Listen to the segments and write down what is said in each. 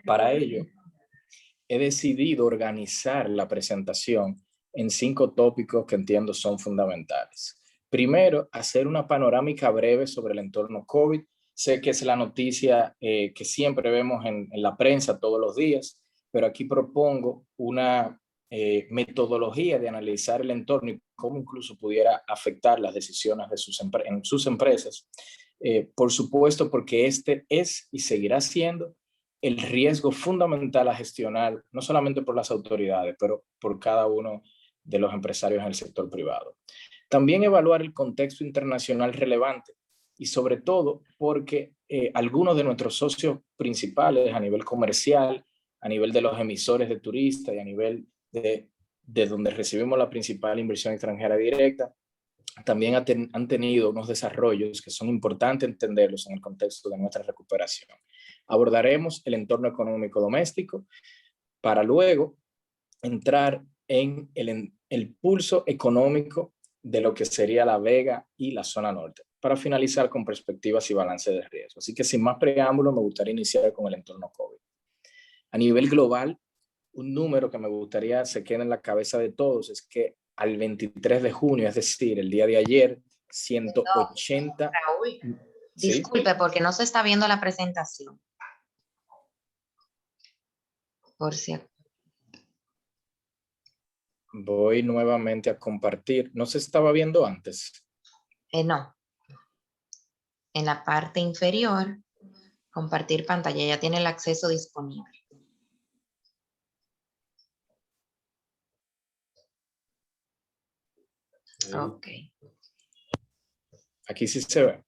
Para ello, he decidido organizar la presentación en 5 tópicos que entiendo son fundamentales. Primero, hacer una panorámica breve sobre el entorno COVID. Sé que es la noticia que siempre vemos en la prensa todos los días, pero aquí propongo una metodología de analizar el entorno y cómo incluso pudiera afectar las decisiones de en sus empresas. Por supuesto, porque este es y seguirá siendo el riesgo fundamental a gestionar, no solamente por las autoridades, pero por cada uno de los empresarios en el sector privado. También evaluar el contexto internacional relevante y sobre todo porque algunos de nuestros socios principales a nivel comercial, a nivel de los emisores de turistas y a nivel de donde recibimos la principal inversión extranjera directa, también han tenido unos desarrollos que son importantes entenderlos en el contexto de nuestra recuperación. Abordaremos el entorno económico doméstico para luego entrar en el pulso económico de lo que sería La Vega y la zona norte, para finalizar con perspectivas y balance de riesgo. Así que sin más preámbulo, me gustaría iniciar con el entorno COVID. A nivel global, un número que me gustaría se quede en la cabeza de todos es que al 23 de junio, es decir, el día de ayer, 180... Raúl, ¿sí? disculpe, porque no se está viendo la presentación. Por cierto. Voy nuevamente a compartir. ¿No se estaba viendo antes? No. En la parte inferior, compartir pantalla, ya tiene el acceso disponible. Ok. Aquí sí se ve.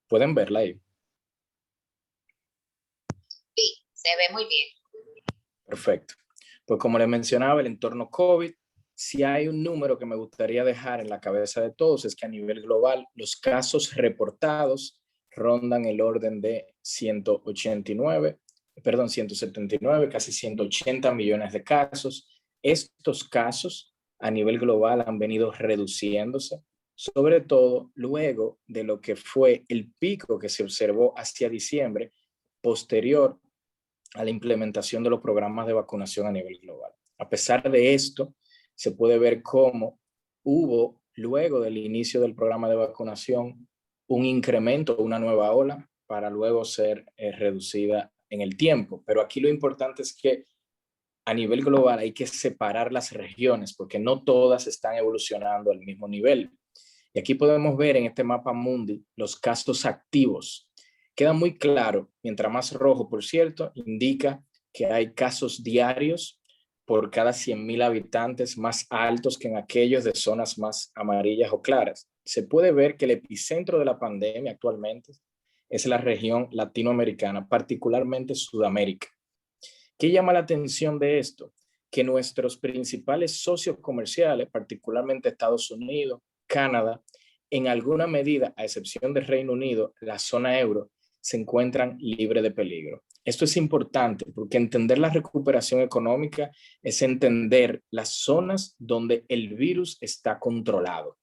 ¿Pueden verla ahí? Sí, se ve muy bien. Perfecto. Pues como les mencionaba, el entorno COVID, si hay un número que me gustaría dejar en la cabeza de todos es que a nivel global los casos reportados rondan el orden de 179, casi 180 millones de casos. Estos casos a nivel global han venido reduciéndose, sobre todo luego de lo que fue el pico que se observó hacia diciembre, posterior a la implementación de los programas de vacunación a nivel global. A pesar de esto, se puede ver cómo hubo, luego del inicio del programa de vacunación, un incremento, una nueva ola, para luego ser reducida en el tiempo. Pero aquí lo importante es que a nivel global hay que separar las regiones, porque no todas están evolucionando al mismo nivel. Y aquí podemos ver en este mapa mundi los casos activos. Queda muy claro, mientras más rojo, por cierto, indica que hay casos diarios por cada 100.000 habitantes más altos que en aquellos de zonas más amarillas o claras. Se puede ver que el epicentro de la pandemia actualmente es la región latinoamericana, particularmente Sudamérica. ¿Qué llama la atención de esto? Que nuestros principales socios comerciales, particularmente Estados Unidos, Canadá, en alguna medida, a excepción del Reino Unido, la zona euro, se encuentran libres de peligro. Esto es importante porque entender la recuperación económica es entender las zonas donde el virus está controlado.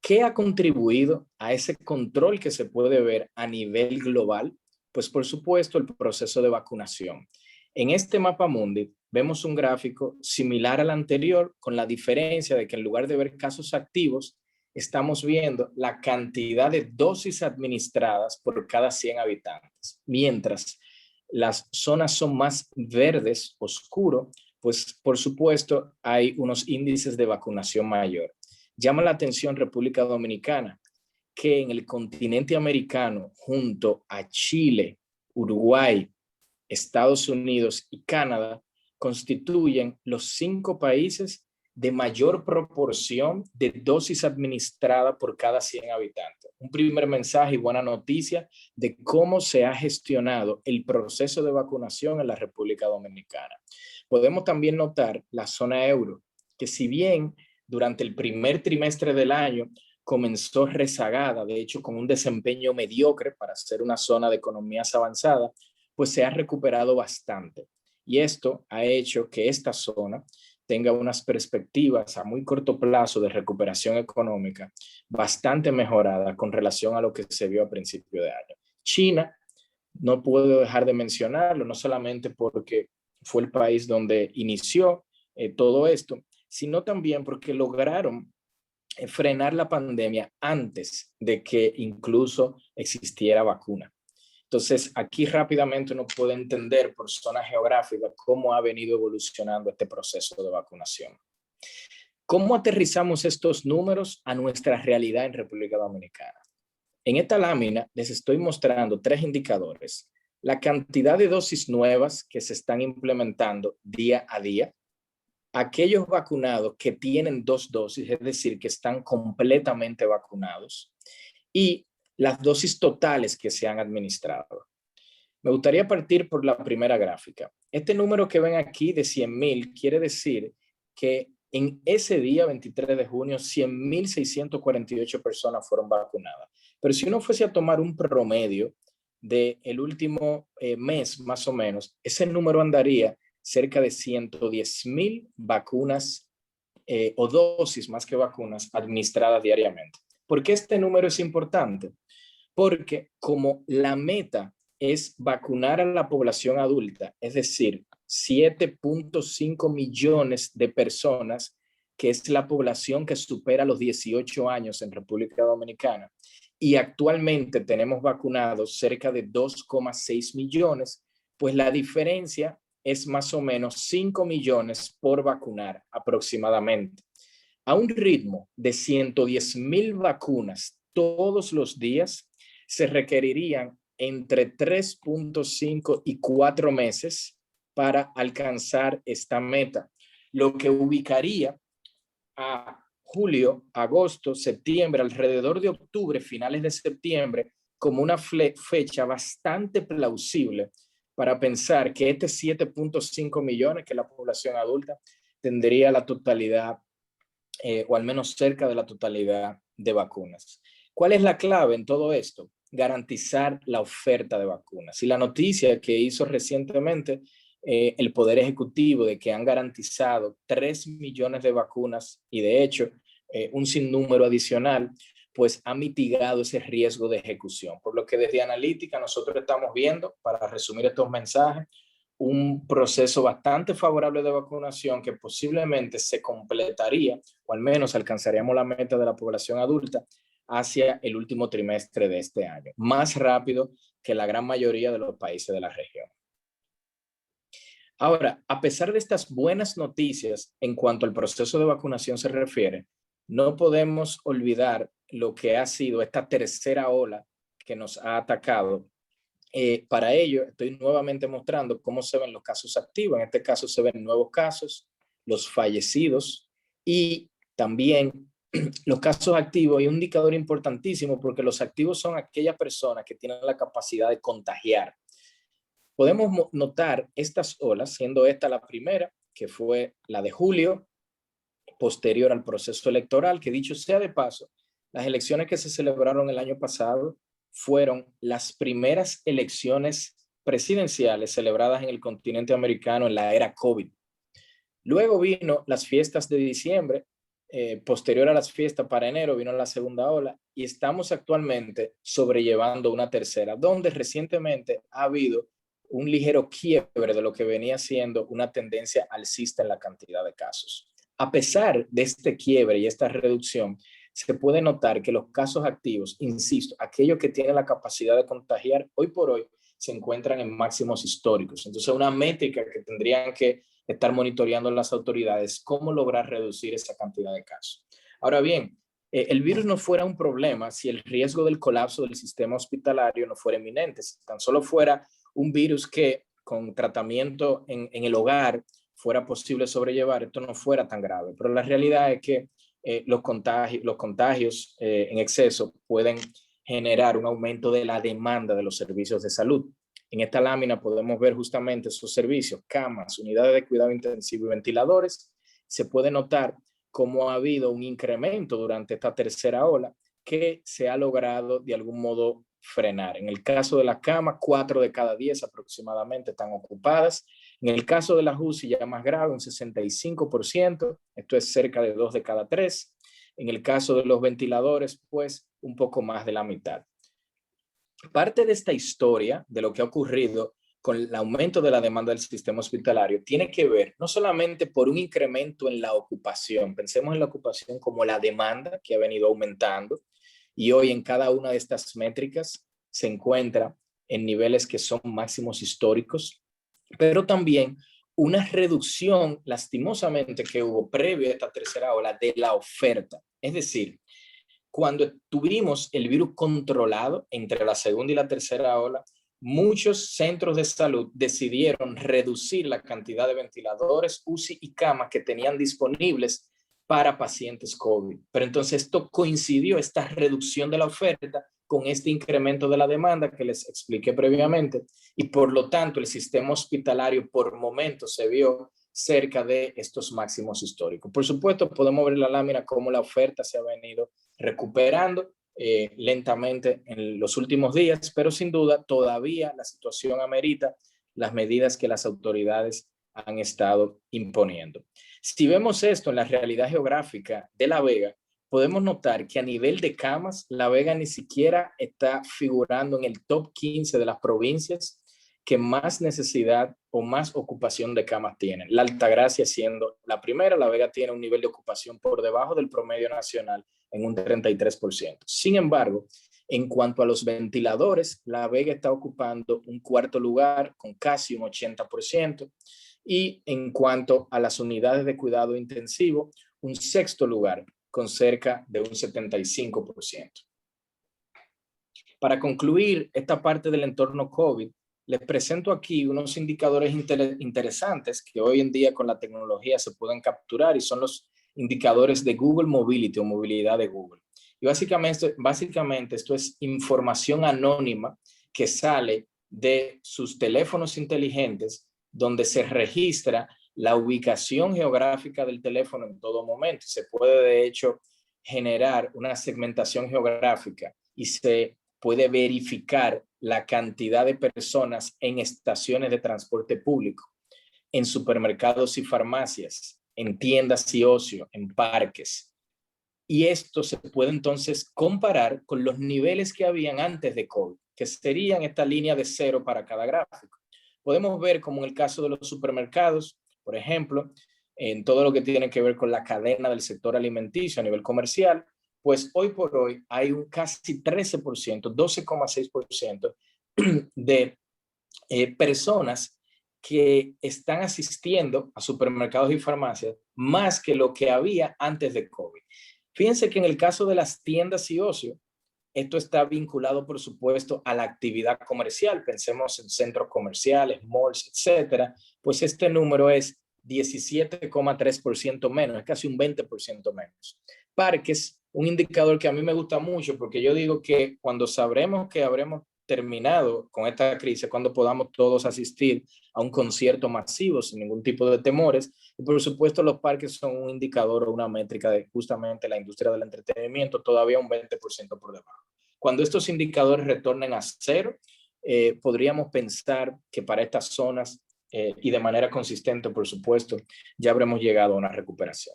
¿Qué ha contribuido a ese control que se puede ver a nivel global? Pues por supuesto el proceso de vacunación. En este mapa mundi vemos un gráfico similar al anterior, con la diferencia de que en lugar de ver casos activos, estamos viendo la cantidad de dosis administradas por cada 100 habitantes. Mientras las zonas son más verdes, oscuro, pues por supuesto hay unos índices de vacunación mayor. Llama la atención República Dominicana, que en el continente americano, junto a Chile, Uruguay, Estados Unidos y Canadá, constituyen los 5 países de mayor proporción de dosis administrada por cada 100 habitantes. Un primer mensaje y buena noticia de cómo se ha gestionado el proceso de vacunación en la República Dominicana. Podemos también notar la zona euro, que si bien durante el primer trimestre del año comenzó rezagada, de hecho con un desempeño mediocre para ser una zona de economías avanzadas, pues se ha recuperado bastante. Y esto ha hecho que esta zona, tenga unas perspectivas a muy corto plazo de recuperación económica bastante mejoradas con relación a lo que se vio a principio de año. China, no puedo dejar de mencionarlo, no solamente porque fue el país donde inició todo esto, sino también porque lograron frenar la pandemia antes de que incluso existiera vacuna. Entonces, aquí rápidamente uno puede entender por zona geográfica cómo ha venido evolucionando este proceso de vacunación. ¿Cómo aterrizamos estos números a nuestra realidad en República Dominicana? En esta lámina les estoy mostrando 3 indicadores. La cantidad de dosis nuevas que se están implementando día a día, aquellos vacunados que tienen 2 dosis, es decir, que están completamente vacunados, y las dosis totales que se han administrado. Me gustaría partir por la primera gráfica. Este número que ven aquí de 100,000 quiere decir que en ese día, 23 de junio, 100,648 personas fueron vacunadas. Pero si uno fuese a tomar un promedio del último mes, más o menos, ese número andaría cerca de 110,000 vacunas o dosis más que vacunas administradas diariamente. ¿Por qué este número es importante? Porque como la meta es vacunar a la población adulta, es decir, 7.5 millones de personas, que es la población que supera los 18 años en República Dominicana, y actualmente tenemos vacunados cerca de 2,6 millones, pues la diferencia es más o menos 5 millones por vacunar aproximadamente. A un ritmo de 110,000 vacunas todos los días, se requerirían entre 3.5 y 4 meses para alcanzar esta meta, lo que ubicaría a julio, agosto, septiembre, alrededor de octubre, finales de septiembre, como una fecha bastante plausible para pensar que este 7.5 millones, que es la población adulta, tendría la totalidad o al menos cerca de la totalidad de vacunas. ¿Cuál es la clave en todo esto? Garantizar la oferta de vacunas. Y la noticia que hizo recientemente el Poder Ejecutivo de que han garantizado 3 millones de vacunas y de hecho un sinnúmero adicional, pues ha mitigado ese riesgo de ejecución. Por lo que desde Analítica nosotros estamos viendo, para resumir estos mensajes, un proceso bastante favorable de vacunación que posiblemente se completaría, o al menos alcanzaríamos la meta de la población adulta hacia el último trimestre de este año, más rápido que la gran mayoría de los países de la región. Ahora, a pesar de estas buenas noticias en cuanto al proceso de vacunación se refiere, no podemos olvidar lo que ha sido esta tercera ola que nos ha atacado. Para ello, estoy nuevamente mostrando cómo se ven los casos activos. En este caso se ven nuevos casos, los fallecidos y también los casos activos. Y un indicador importantísimo porque los activos son aquellas personas que tienen la capacidad de contagiar. Podemos notar estas olas, siendo esta la primera, que fue la de julio, posterior al proceso electoral, que dicho sea de paso, las elecciones que se celebraron el año pasado fueron las primeras elecciones presidenciales celebradas en el continente americano en la era COVID. Luego vino las fiestas de diciembre, posterior a las fiestas para enero vino la segunda ola y estamos actualmente sobrellevando una tercera, donde recientemente ha habido un ligero quiebre de lo que venía siendo una tendencia alcista en la cantidad de casos. A pesar de este quiebre y esta reducción, se puede notar que los casos activos, insisto, aquellos que tienen la capacidad de contagiar, hoy por hoy se encuentran en máximos históricos. Entonces, una métrica que tendrían que estar monitoreando las autoridades, cómo lograr reducir esa cantidad de casos. Ahora bien, el virus no fuera un problema si el riesgo del colapso del sistema hospitalario no fuera inminente, si tan solo fuera un virus que con tratamiento en el hogar fuera posible sobrellevar, esto no fuera tan grave. Pero la realidad es que los contagios en exceso pueden generar un aumento de la demanda de los servicios de salud. En esta lámina podemos ver justamente esos servicios, camas, unidades de cuidado intensivo y ventiladores. Se puede notar cómo ha habido un incremento durante esta tercera ola que se ha logrado de algún modo frenar. En el caso de la cama, 4 de cada 10 aproximadamente están ocupadas. En el caso de la UCI ya más grave, un 65%, esto es cerca de 2 de cada 3. En el caso de los ventiladores, pues un poco más de la mitad. Parte de esta historia, de lo que ha ocurrido con el aumento de la demanda del sistema hospitalario, tiene que ver no solamente por un incremento en la ocupación, pensemos en la ocupación como la demanda que ha venido aumentando y hoy en cada una de estas métricas se encuentra en niveles que son máximos históricos, pero también una reducción lastimosamente que hubo previo a esta tercera ola de la oferta. Es decir, cuando tuvimos el virus controlado entre la segunda y la tercera ola, muchos centros de salud decidieron reducir la cantidad de ventiladores, UCI y camas que tenían disponibles para pacientes COVID. Pero entonces esto coincidió, esta reducción de la oferta, con este incremento de la demanda que les expliqué previamente, y por lo tanto el sistema hospitalario por momentos se vio cerca de estos máximos históricos. Por supuesto, podemos ver la lámina cómo la oferta se ha venido recuperando lentamente en los últimos días, pero sin duda todavía la situación amerita las medidas que las autoridades han estado imponiendo. Si vemos esto en la realidad geográfica de La Vega, podemos notar que a nivel de camas, La Vega ni siquiera está figurando en el top 15 de las provincias que más necesidad o más ocupación de camas tienen. La Altagracia siendo la primera, La Vega tiene un nivel de ocupación por debajo del promedio nacional en un 33%. Sin embargo, en cuanto a los ventiladores, La Vega está ocupando un cuarto lugar con casi un 80%, y en cuanto a las unidades de cuidado intensivo, un sexto lugar con cerca de un 75%. Para concluir esta parte del entorno COVID, les presento aquí unos indicadores interesantes que hoy en día con la tecnología se pueden capturar y son los indicadores de Google Mobility o movilidad de Google. Y básicamente esto es información anónima que sale de sus teléfonos inteligentes donde se registra la ubicación geográfica del teléfono en todo momento. Se puede de hecho generar una segmentación geográfica y se puede verificar la cantidad de personas en estaciones de transporte público, en supermercados y farmacias, en tiendas y ocio, en parques. Y esto se puede entonces comparar con los niveles que habían antes de COVID, que serían esta línea de 0 para cada gráfico. Podemos ver como en el caso de los supermercados, por ejemplo, en todo lo que tiene que ver con la cadena del sector alimenticio a nivel comercial, pues hoy por hoy hay un casi 13%, 12,6% de personas que están asistiendo a supermercados y farmacias más que lo que había antes de COVID. Fíjense que en el caso de las tiendas y ocio, esto está vinculado, por supuesto, a la actividad comercial. Pensemos en centros comerciales, malls, etcétera. Pues este número es 17,3% menos, es casi un 20% menos. Parques, un indicador que a mí me gusta mucho porque yo digo que cuando sabremos que habremos terminado con esta crisis, cuando podamos todos asistir a un concierto masivo sin ningún tipo de temores. Y por supuesto los parques son un indicador o una métrica de justamente la industria del entretenimiento, todavía un 20% por debajo. Cuando estos indicadores retornen a 0, podríamos pensar que para estas zonas y de manera consistente, por supuesto, ya habremos llegado a una recuperación.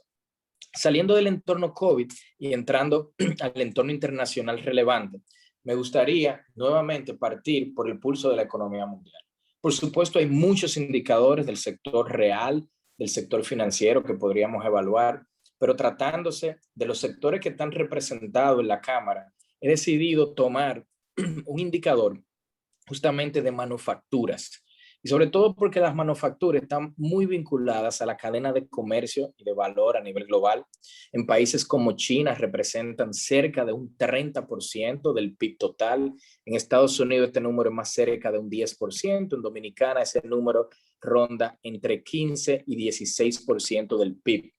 Saliendo del entorno COVID y entrando al entorno internacional relevante, me gustaría nuevamente partir por el pulso de la economía mundial. Por supuesto, hay muchos indicadores del sector real, del sector financiero que podríamos evaluar, pero tratándose de los sectores que están representados en la Cámara, he decidido tomar un indicador justamente de manufacturas. Y sobre todo porque las manufacturas están muy vinculadas a la cadena de comercio y de valor a nivel global. En países como China representan cerca de un 30% del PIB total. En Estados Unidos este número es más cerca de un 10%. En Dominicana ese número ronda entre 15 y 16% del PIB.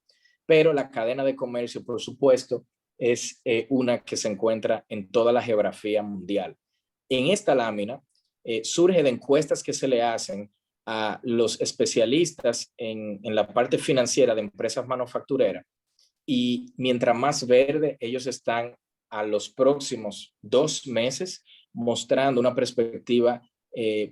Pero la cadena de comercio, por supuesto, es una que se encuentra en toda la geografía mundial. En esta lámina surge de encuestas que se le hacen a los especialistas en la parte financiera de empresas manufactureras, y mientras más verde ellos están a los próximos 2 meses mostrando una perspectiva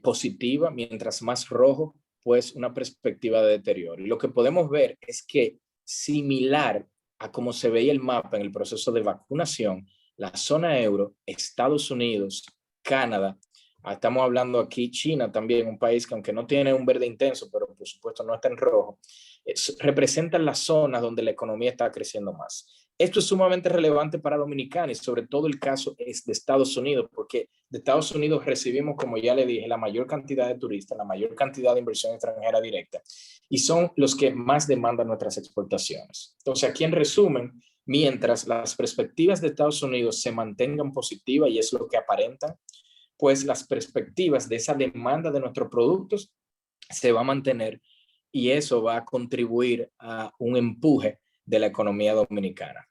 positiva, mientras más rojo pues una perspectiva de deterioro. Y lo que podemos ver es que similar a cómo se veía el mapa en el proceso de vacunación, la zona euro, Estados Unidos, Canadá, estamos hablando aquí China también, un país que aunque no tiene un verde intenso, pero por supuesto no está en rojo, representan las zonas donde la economía está creciendo más. Esto es sumamente relevante para Dominicana y sobre todo el caso es de Estados Unidos, porque de Estados Unidos recibimos, como ya le dije, la mayor cantidad de turistas, la mayor cantidad de inversión extranjera directa y son los que más demandan nuestras exportaciones. Entonces, aquí en resumen, mientras las perspectivas de Estados Unidos se mantengan positivas y es lo que aparentan, pues las perspectivas de esa demanda de nuestros productos se va a mantener y eso va a contribuir a un empuje de la economía dominicana.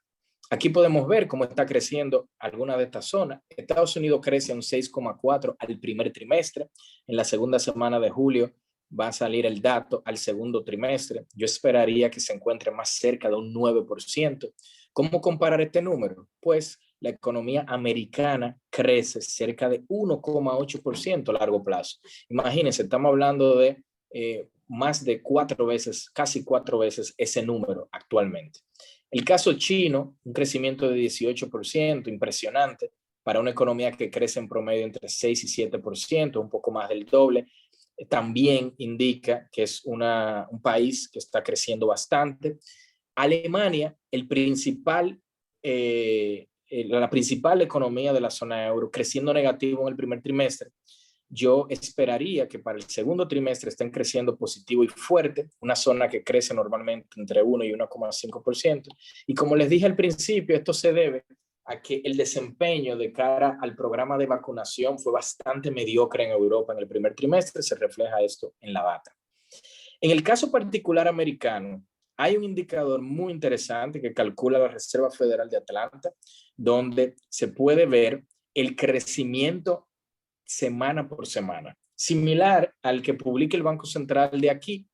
Aquí podemos ver cómo está creciendo alguna de estas zonas. Estados Unidos crece un 6,4 al primer trimestre. En la segunda semana de julio va a salir el dato al segundo trimestre. Yo esperaría que se encuentre más cerca de un 9%. ¿Cómo comparar este número? Pues la economía americana crece cerca de 1,8% a largo plazo. Imagínense, estamos hablando de más de 4 veces, casi 4 veces ese número actualmente. El caso chino, un crecimiento de 18%, impresionante, para una economía que crece en promedio entre 6 y 7%, un poco más del doble, también indica que es un país que está creciendo bastante. Alemania, la principal economía de la zona euro, creciendo negativo en el primer trimestre. Yo esperaría que para el segundo trimestre estén creciendo positivo y fuerte, una zona que crece normalmente entre 1 y 1,5%. Y como les dije al principio, esto se debe a que el desempeño de cara al programa de vacunación fue bastante mediocre en Europa en el primer trimestre, se refleja esto en la data. En el caso particular americano, hay un indicador muy interesante que calcula la Reserva Federal de Atlanta, donde se puede ver el crecimiento semana por semana, similar al que publica el Banco Central de aquí,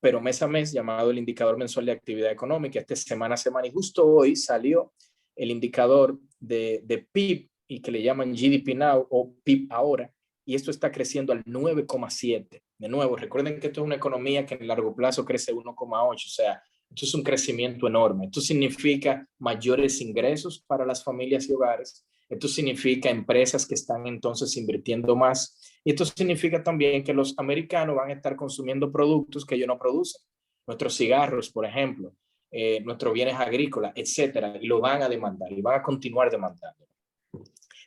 pero mes a mes, llamado el indicador mensual de actividad económica, este semana a semana, y justo hoy salió el indicador de PIB y que le llaman GDP Now o PIB ahora, y esto está creciendo al 9,7. De nuevo, recuerden que esto es una economía que en el largo plazo crece 1,8, o sea, esto es un crecimiento enorme. Esto significa mayores ingresos para las familias y hogares. Esto significa empresas que están entonces invirtiendo más. Y esto significa también que los americanos van a estar consumiendo productos que ellos no producen. Nuestros cigarros, por ejemplo, nuestros bienes agrícolas, etcétera, y lo van a demandar y van a continuar demandando.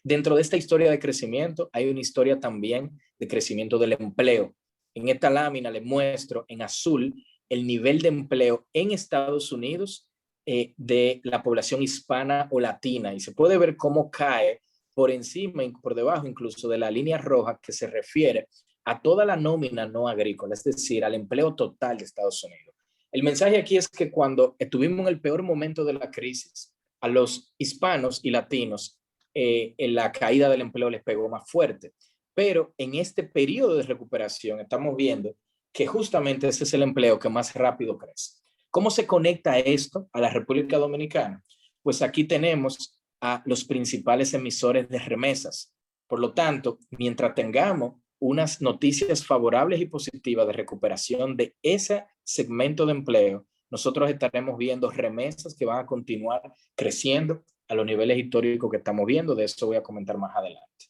Dentro de esta historia de crecimiento hay una historia también de crecimiento del empleo. En esta lámina les muestro en azul el nivel de empleo en Estados Unidos de la población hispana o latina y se puede ver cómo cae por encima y por debajo incluso de la línea roja que se refiere a toda la nómina no agrícola, es decir, al empleo total de Estados Unidos. El mensaje aquí es que cuando estuvimos en el peor momento de la crisis, a los hispanos y latinos en la caída del empleo les pegó más fuerte. Pero en este periodo de recuperación estamos viendo que justamente ese es el empleo que más rápido crece. ¿Cómo se conecta esto a la República Dominicana? Pues aquí tenemos a los principales emisores de remesas. Por lo tanto, mientras tengamos unas noticias favorables y positivas de recuperación de ese segmento de empleo, nosotros estaremos viendo remesas que van a continuar creciendo a los niveles históricos que estamos viendo. De eso voy a comentar más adelante.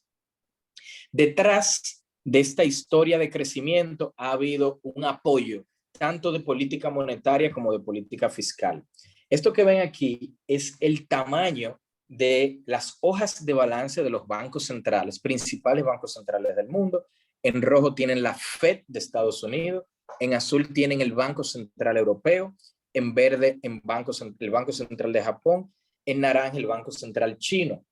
Detrás de esta historia de crecimiento ha habido un apoyo tanto de política monetaria como de política fiscal. Esto que ven aquí es el tamaño de las hojas de balance de los bancos centrales, principales bancos centrales del mundo. En rojo tienen la Fed de Estados Unidos, en azul tienen el Banco Central Europeo, en verde el Banco Central de Japón, en naranja el Banco Central Chino.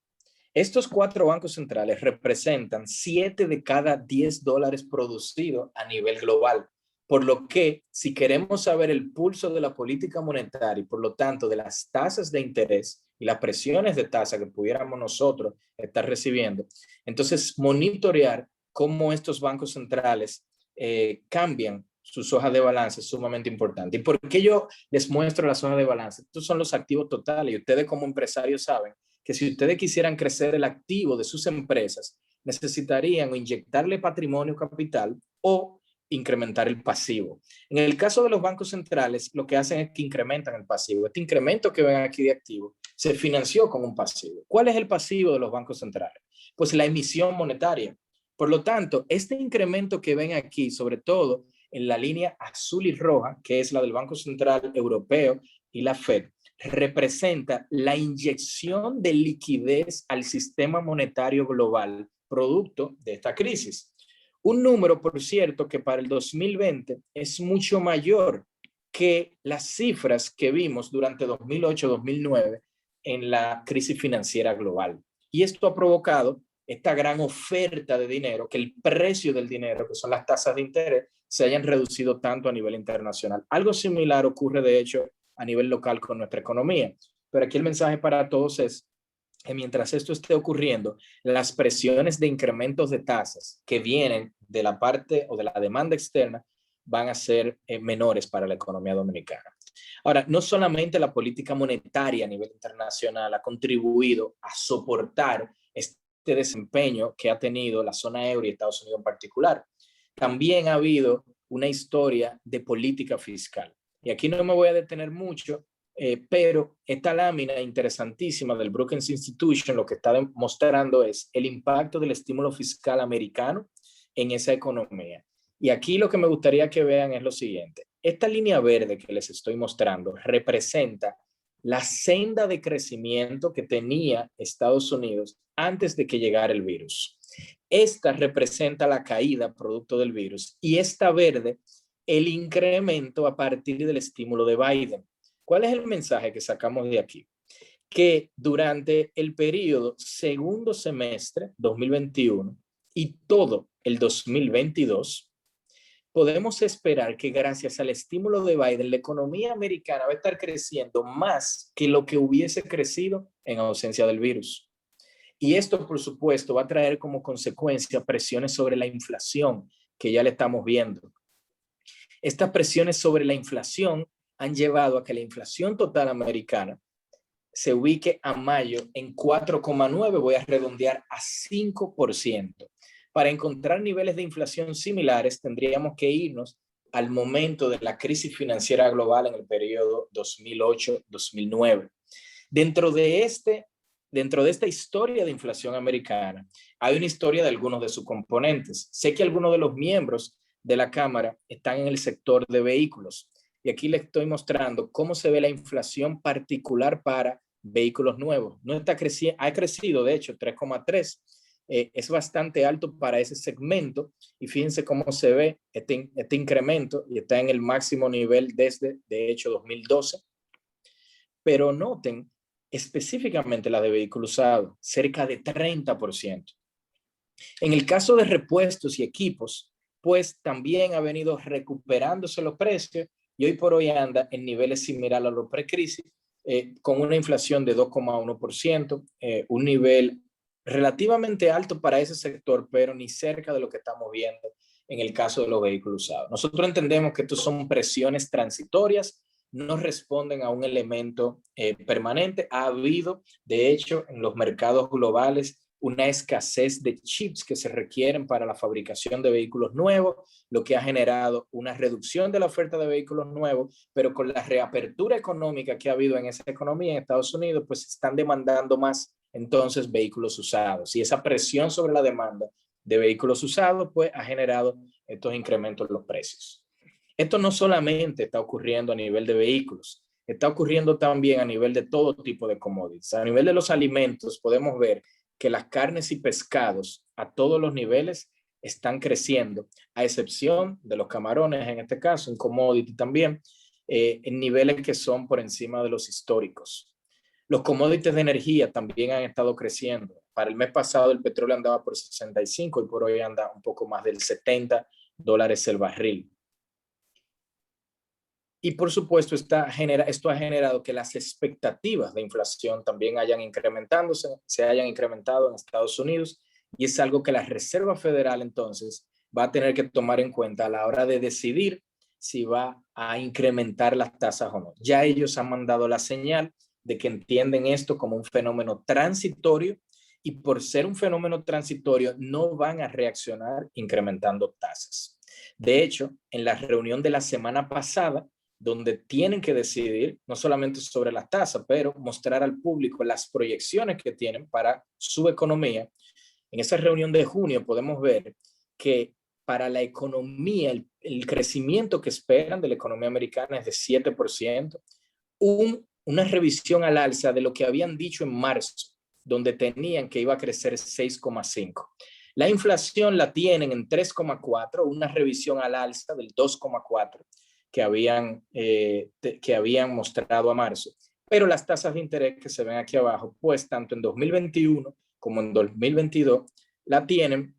Estos 4 bancos centrales representan 7 de cada 10 dólares producidos a nivel global. Por lo que, si queremos saber el pulso de la política monetaria y por lo tanto de las tasas de interés y las presiones de tasa que pudiéramos nosotros estar recibiendo, entonces monitorear cómo estos bancos centrales cambian sus hojas de balance es sumamente importante. ¿Y por qué yo les muestro las hojas de balance? Estos son los activos totales y ustedes como empresarios saben que si ustedes quisieran crecer el activo de sus empresas, necesitarían inyectarle patrimonio capital o incrementar el pasivo. En el caso de los bancos centrales, lo que hacen es que incrementan el pasivo. Este incremento que ven aquí de activo se financió con un pasivo. ¿Cuál es el pasivo de los bancos centrales? Pues la emisión monetaria. Por lo tanto, este incremento que ven aquí, sobre todo en la línea azul y roja, que es la del Banco Central Europeo y la Fed, representa la inyección de liquidez al sistema monetario global, producto de esta crisis. Un número, por cierto, que para el 2020 es mucho mayor que las cifras que vimos durante 2008-2009 en la crisis financiera global. Y esto ha provocado esta gran oferta de dinero, que el precio del dinero, que son las tasas de interés, se hayan reducido tanto a nivel internacional. Algo similar ocurre, de hecho, a nivel local con nuestra economía. Pero aquí el mensaje para todos es que mientras esto esté ocurriendo, las presiones de incrementos de tasas que vienen de la parte o de la demanda externa van a ser menores para la economía dominicana. Ahora, no solamente la política monetaria a nivel internacional ha contribuido a soportar este desempeño que ha tenido la zona euro y Estados Unidos en particular, también ha habido una historia de política fiscal. Y aquí no me voy a detener mucho, pero esta lámina interesantísima del Brookings Institution lo que está demostrando es el impacto del estímulo fiscal americano en esa economía. Y aquí lo que me gustaría que vean es lo siguiente. Esta línea verde que les estoy mostrando representa la senda de crecimiento que tenía Estados Unidos antes de que llegara el virus. Esta representa la caída producto del virus y esta verde el incremento a partir del estímulo de Biden. ¿Cuál es el mensaje que sacamos de aquí? Que durante el periodo segundo semestre 2021 y todo el 2022, podemos esperar que gracias al estímulo de Biden, la economía americana va a estar creciendo más que lo que hubiese crecido en ausencia del virus. Y esto, por supuesto, va a traer como consecuencia presiones sobre la inflación, que ya le estamos viendo. Estas presiones sobre la inflación han llevado a que la inflación total americana se ubique a mayo en 4,9, voy a redondear a 5%. Para encontrar niveles de inflación similares, tendríamos que irnos al momento de la crisis financiera global en el periodo 2008-2009. Dentro de esta historia de inflación americana, hay una historia de algunos de sus componentes. Sé que algunos de los miembros de la Cámara están en el sector de vehículos. Y aquí les estoy mostrando cómo se ve la inflación particular para vehículos nuevos. No está ha crecido, de hecho, 3,3. Es bastante alto para ese segmento. Y fíjense cómo se ve este incremento y está en el máximo nivel desde, de hecho, 2012. Pero noten específicamente la de vehículos usados, cerca de 30%. En el caso de repuestos y equipos, pues también ha venido recuperándose los precios y hoy por hoy anda en niveles similares a los precrisis, con una inflación de 2,1%, un nivel relativamente alto para ese sector, pero ni cerca de lo que estamos viendo en el caso de los vehículos usados. Nosotros entendemos que estos son presiones transitorias, no responden a un elemento permanente. Ha habido, de hecho, en los mercados globales, una escasez de chips que se requieren para la fabricación de vehículos nuevos, lo que ha generado una reducción de la oferta de vehículos nuevos, pero con la reapertura económica que ha habido en esa economía en Estados Unidos, pues están demandando más entonces vehículos usados. Y esa presión sobre la demanda de vehículos usados, pues ha generado estos incrementos en los precios. Esto no solamente está ocurriendo a nivel de vehículos, está ocurriendo también a nivel de todo tipo de commodities. A nivel de los alimentos podemos ver que las carnes y pescados a todos los niveles están creciendo, a excepción de los camarones en este caso, en commodity también, en niveles que son por encima de los históricos. Los commodities de energía también han estado creciendo. Para el mes pasado el petróleo andaba por 65 y por hoy anda un poco más del $70 el barril. Y por supuesto, esto ha generado que las expectativas de inflación también se hayan incrementado en Estados Unidos, y es algo que la Reserva Federal entonces va a tener que tomar en cuenta a la hora de decidir si va a incrementar las tasas o no. Ya ellos han mandado la señal de que entienden esto como un fenómeno transitorio, y por ser un fenómeno transitorio no van a reaccionar incrementando tasas. De hecho, en la reunión de la semana pasada, donde tienen que decidir no solamente sobre las tasas, pero mostrar al público las proyecciones que tienen para su economía, en esa reunión de junio podemos ver que para la economía, el crecimiento que esperan de la economía americana es de 7%, una revisión al alza de lo que habían dicho en marzo, donde tenían que iba a crecer 6,5%. La inflación la tienen en 3,4%, una revisión al alza del 2,4% que habían mostrado a marzo. Pero las tasas de interés que se ven aquí abajo, pues tanto en 2021 como en 2022, la tienen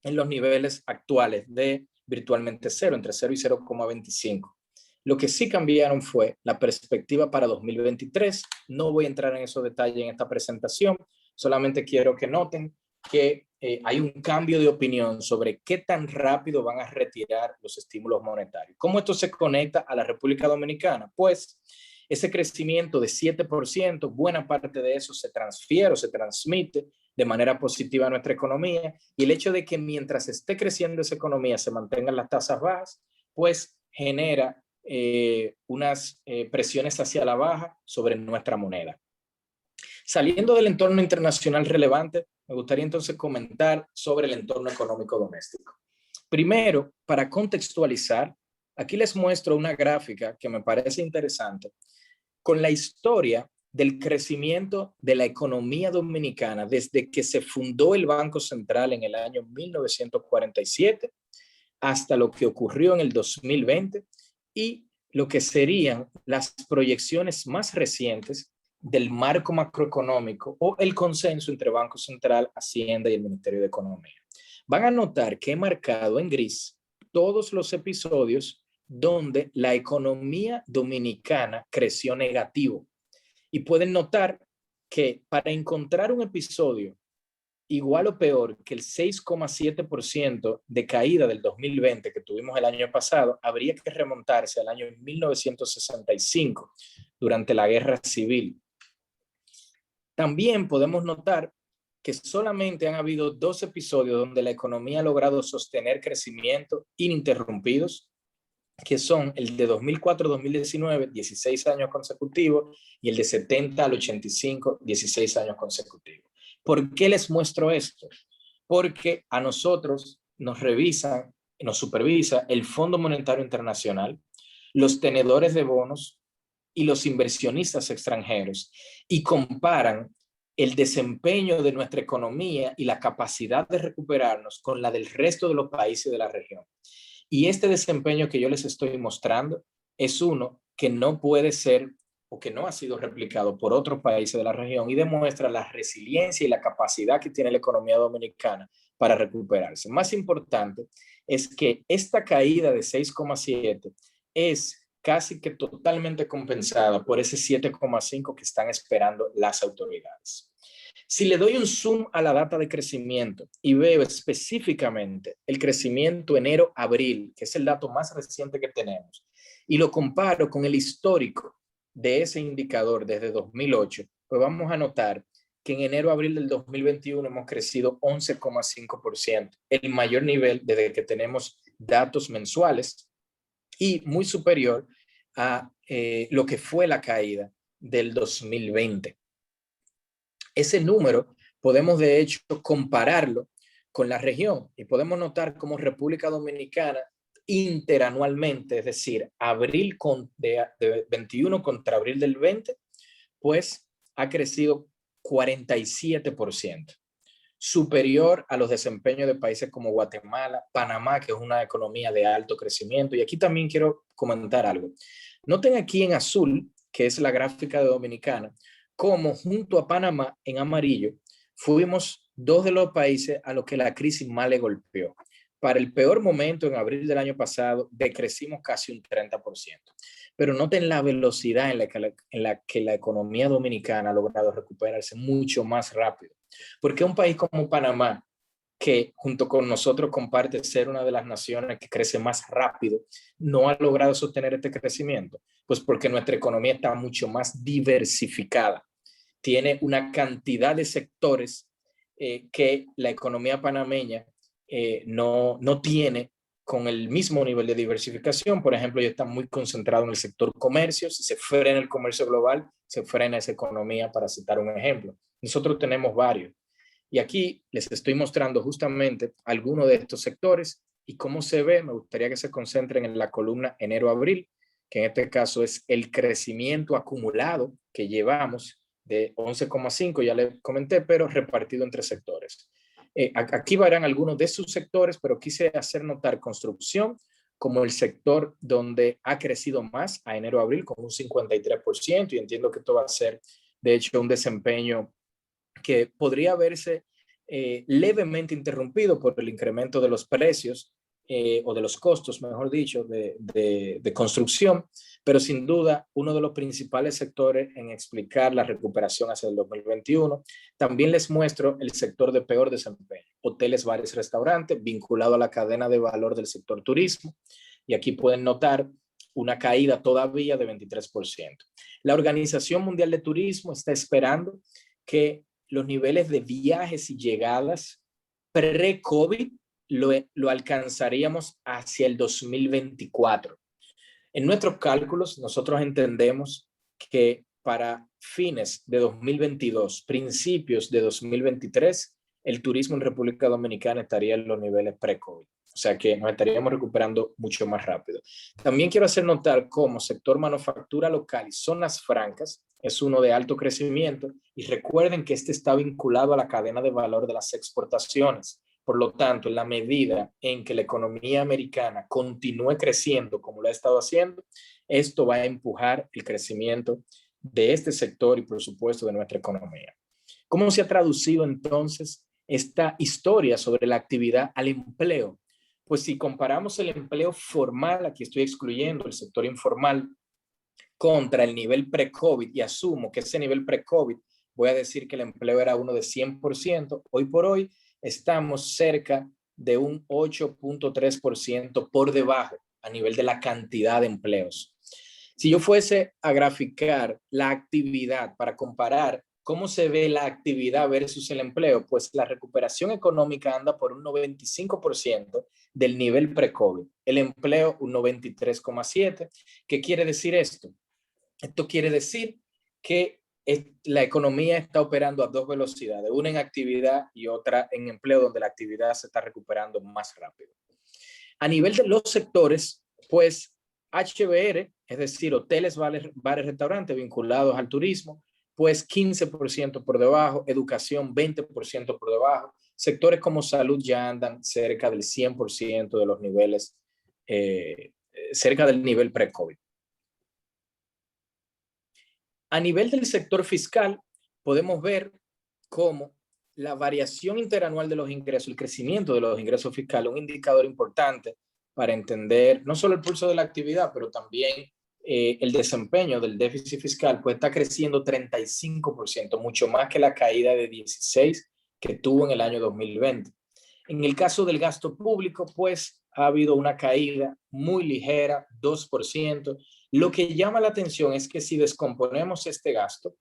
en los niveles actuales de virtualmente cero, entre 0 y 0,25. Lo que sí cambiaron fue la perspectiva para 2023. No voy a entrar en esos detalles en esta presentación, solamente quiero que noten que hay un cambio de opinión sobre qué tan rápido van a retirar los estímulos monetarios. ¿Cómo esto se conecta a la República Dominicana? Pues ese crecimiento de 7%, buena parte de eso se transfiere o se transmite de manera positiva a nuestra economía, y el hecho de que mientras esté creciendo esa economía se mantengan las tasas bajas, pues genera unas presiones hacia la baja sobre nuestra moneda. Saliendo del entorno internacional relevante, me gustaría entonces comentar sobre el entorno económico doméstico. Primero, para contextualizar, aquí les muestro una gráfica que me parece interesante con la historia del crecimiento de la economía dominicana desde que se fundó el Banco Central en el año 1947 hasta lo que ocurrió en el 2020 y lo que serían las proyecciones más recientes del marco macroeconómico o el consenso entre Banco Central, Hacienda y el Ministerio de Economía. Van a notar que he marcado en gris todos los episodios donde la economía dominicana creció negativo. Y pueden notar que para encontrar un episodio igual o peor que el 6,7% de caída del 2020 que tuvimos el año pasado, habría que remontarse al año 1965, durante la Guerra Civil. También podemos notar que solamente han habido 2 episodios donde la economía ha logrado sostener crecimiento ininterrumpidos, que son el de 2004-2019, 16 años consecutivos, y el de 70 al 85, 16 años consecutivos. ¿Por qué les muestro esto? Porque a nosotros nos revisan, nos supervisa el Fondo Monetario Internacional, los tenedores de bonos y los inversionistas extranjeros, y comparan el desempeño de nuestra economía y la capacidad de recuperarnos con la del resto de los países de la región. Y este desempeño que yo les estoy mostrando es uno que no puede ser o que no ha sido replicado por otros países de la región y demuestra la resiliencia y la capacidad que tiene la economía dominicana para recuperarse. Más importante es que esta caída de 6,7 es casi que totalmente compensada por ese 7,5 que están esperando las autoridades. Si le doy un zoom a la data de crecimiento y veo específicamente el crecimiento enero-abril, que es el dato más reciente que tenemos, y lo comparo con el histórico de ese indicador desde 2008, pues vamos a notar que en enero-abril del 2021 hemos crecido 11,5%, el mayor nivel desde que tenemos datos mensuales y muy superior a lo que fue la caída del 2020. Ese número podemos de hecho compararlo con la región y podemos notar cómo República Dominicana interanualmente, es decir, abril de 21 contra abril del 20, pues ha crecido 47%, superior a los desempeños de países como Guatemala, Panamá, que es una economía de alto crecimiento. Y aquí también quiero comentar algo. Noten aquí en azul, que es la gráfica de Dominicana, como junto a Panamá en amarillo fuimos 2 de los países a los que la crisis más le golpeó. Para el peor momento, en abril del año pasado, decrecimos casi un 30%. Pero noten la velocidad en la que la economía dominicana ha logrado recuperarse mucho más rápido. Porque un país como Panamá, que junto con nosotros comparte ser una de las naciones que crece más rápido, no ha logrado sostener este crecimiento? Pues porque nuestra economía está mucho más diversificada. Tiene una cantidad de sectores que la economía panameña no tiene con el mismo nivel de diversificación. Por ejemplo, ya está muy concentrado en el sector comercio. Si se frena el comercio global, se frena esa economía, para citar un ejemplo. Nosotros tenemos varios. Y aquí les estoy mostrando justamente algunos de estos sectores y cómo se ve. Me gustaría que se concentren en la columna enero-abril, que en este caso es el crecimiento acumulado que llevamos de 11,5, ya les comenté, pero repartido entre sectores. Aquí verán algunos de sus sectores, pero quise hacer notar construcción como el sector donde ha crecido más a enero-abril con un 53%, y entiendo que esto va a ser, de hecho, un desempeño que podría verse levemente interrumpido por el incremento de los precios o de los costos, mejor dicho, de construcción, pero sin duda uno de los principales sectores en explicar la recuperación hacia el 2021. También les muestro el sector de peor desempeño: hoteles, bares, restaurantes, vinculado a la cadena de valor del sector turismo, y aquí pueden notar una caída todavía de 23%. La Organización Mundial de Turismo está esperando que los niveles de viajes y llegadas pre-COVID lo alcanzaríamos hacia el 2024. En nuestros cálculos, nosotros entendemos que para fines de 2022, principios de 2023, el turismo en República Dominicana estaría en los niveles pre-COVID. O sea que nos estaríamos recuperando mucho más rápido. También quiero hacer notar cómo sector manufactura local y zonas francas es uno de alto crecimiento, y recuerden que este está vinculado a la cadena de valor de las exportaciones. Por lo tanto, en la medida en que la economía americana continúe creciendo como lo ha estado haciendo, esto va a empujar el crecimiento de este sector y, por supuesto, de nuestra economía. ¿Cómo se ha traducido entonces esta historia sobre la actividad al empleo? Pues si comparamos el empleo formal, aquí estoy excluyendo el sector informal, contra el nivel pre-COVID, y asumo que ese nivel pre-COVID, voy a decir que el empleo era uno de 100%, hoy por hoy estamos cerca de un 8,3% por debajo a nivel de la cantidad de empleos. Si yo fuese a graficar la actividad para comparar cómo se ve la actividad versus el empleo, pues la recuperación económica anda por un 95% del nivel pre-COVID. El empleo un 93,7%. ¿Qué quiere decir esto? Esto quiere decir que la economía está operando a dos velocidades, una en actividad y otra en empleo, donde la actividad se está recuperando más rápido. A nivel de los sectores, pues HBR, es decir, hoteles, bares, restaurantes vinculados al turismo, pues 15% por debajo, educación 20% por debajo, sectores como salud ya andan cerca del 100% de los niveles, cerca del nivel pre-COVID. A nivel del sector fiscal, podemos ver cómo la variación interanual de los ingresos, el crecimiento de los ingresos fiscales, un indicador importante para entender no solo el pulso de la actividad, pero también el desempeño del déficit fiscal, pues está creciendo 35%, mucho más que la caída de 16% que tuvo en el año 2020. En el caso del gasto público, pues ha habido una caída muy ligera, 2%. Lo que llama la atención es que si descomponemos este gasto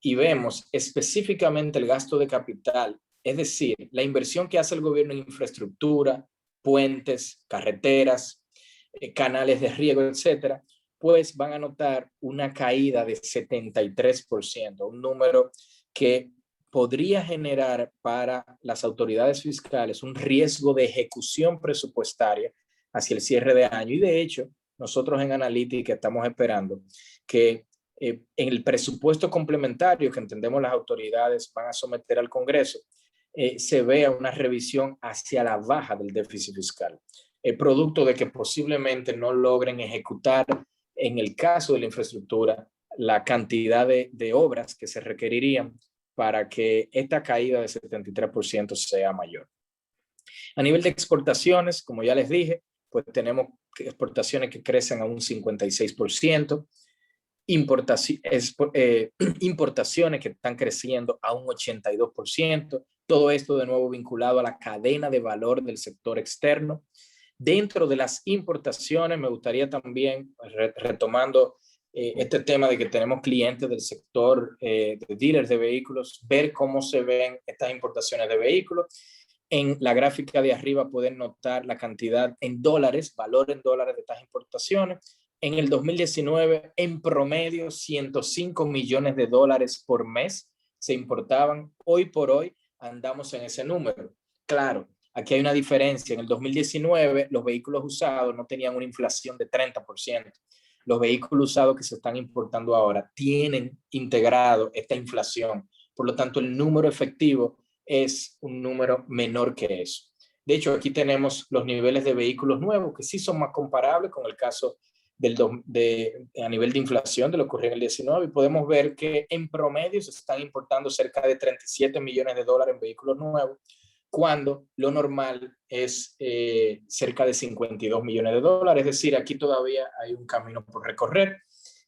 y vemos específicamente el gasto de capital, es decir, la inversión que hace el gobierno en infraestructura, puentes, carreteras, canales de riego, etcétera, pues van a notar una caída de 73%, un número que podría generar para las autoridades fiscales un riesgo de ejecución presupuestaria hacia el cierre de año. Y de hecho, nosotros en Analytica estamos esperando que en el presupuesto complementario que entendemos las autoridades van a someter al Congreso, se vea una revisión hacia la baja del déficit fiscal, producto de que posiblemente no logren ejecutar, en el caso de la infraestructura, la cantidad de obras que se requerirían para que esta caída de 73% sea mayor. A nivel de exportaciones, como ya les dije, pues tenemos exportaciones que crecen a un 56%, importaciones que están creciendo a un 82%, todo esto de nuevo vinculado a la cadena de valor del sector externo. Dentro de las importaciones, me gustaría también, retomando este tema de que tenemos clientes del sector de dealers de vehículos, ver cómo se ven estas importaciones de vehículos. En la gráfica de arriba pueden notar la cantidad en dólares, valor en dólares de estas importaciones. En el 2019, en promedio, 105 millones de dólares por mes se importaban. Hoy por hoy andamos en ese número. Claro, aquí hay una diferencia. En el 2019, los vehículos usados no tenían una inflación de 30%. Los vehículos usados que se están importando ahora tienen integrado esta inflación. Por lo tanto, el número efectivo es un número menor que eso. De hecho, aquí tenemos los niveles de vehículos nuevos que sí son más comparables con el caso a nivel de inflación de lo que ocurrió en el 19, y podemos ver que en promedio se están importando cerca de 37 millones de dólares en vehículos nuevos, cuando lo normal es cerca de 52 millones de dólares. Es decir, aquí todavía hay un camino por recorrer.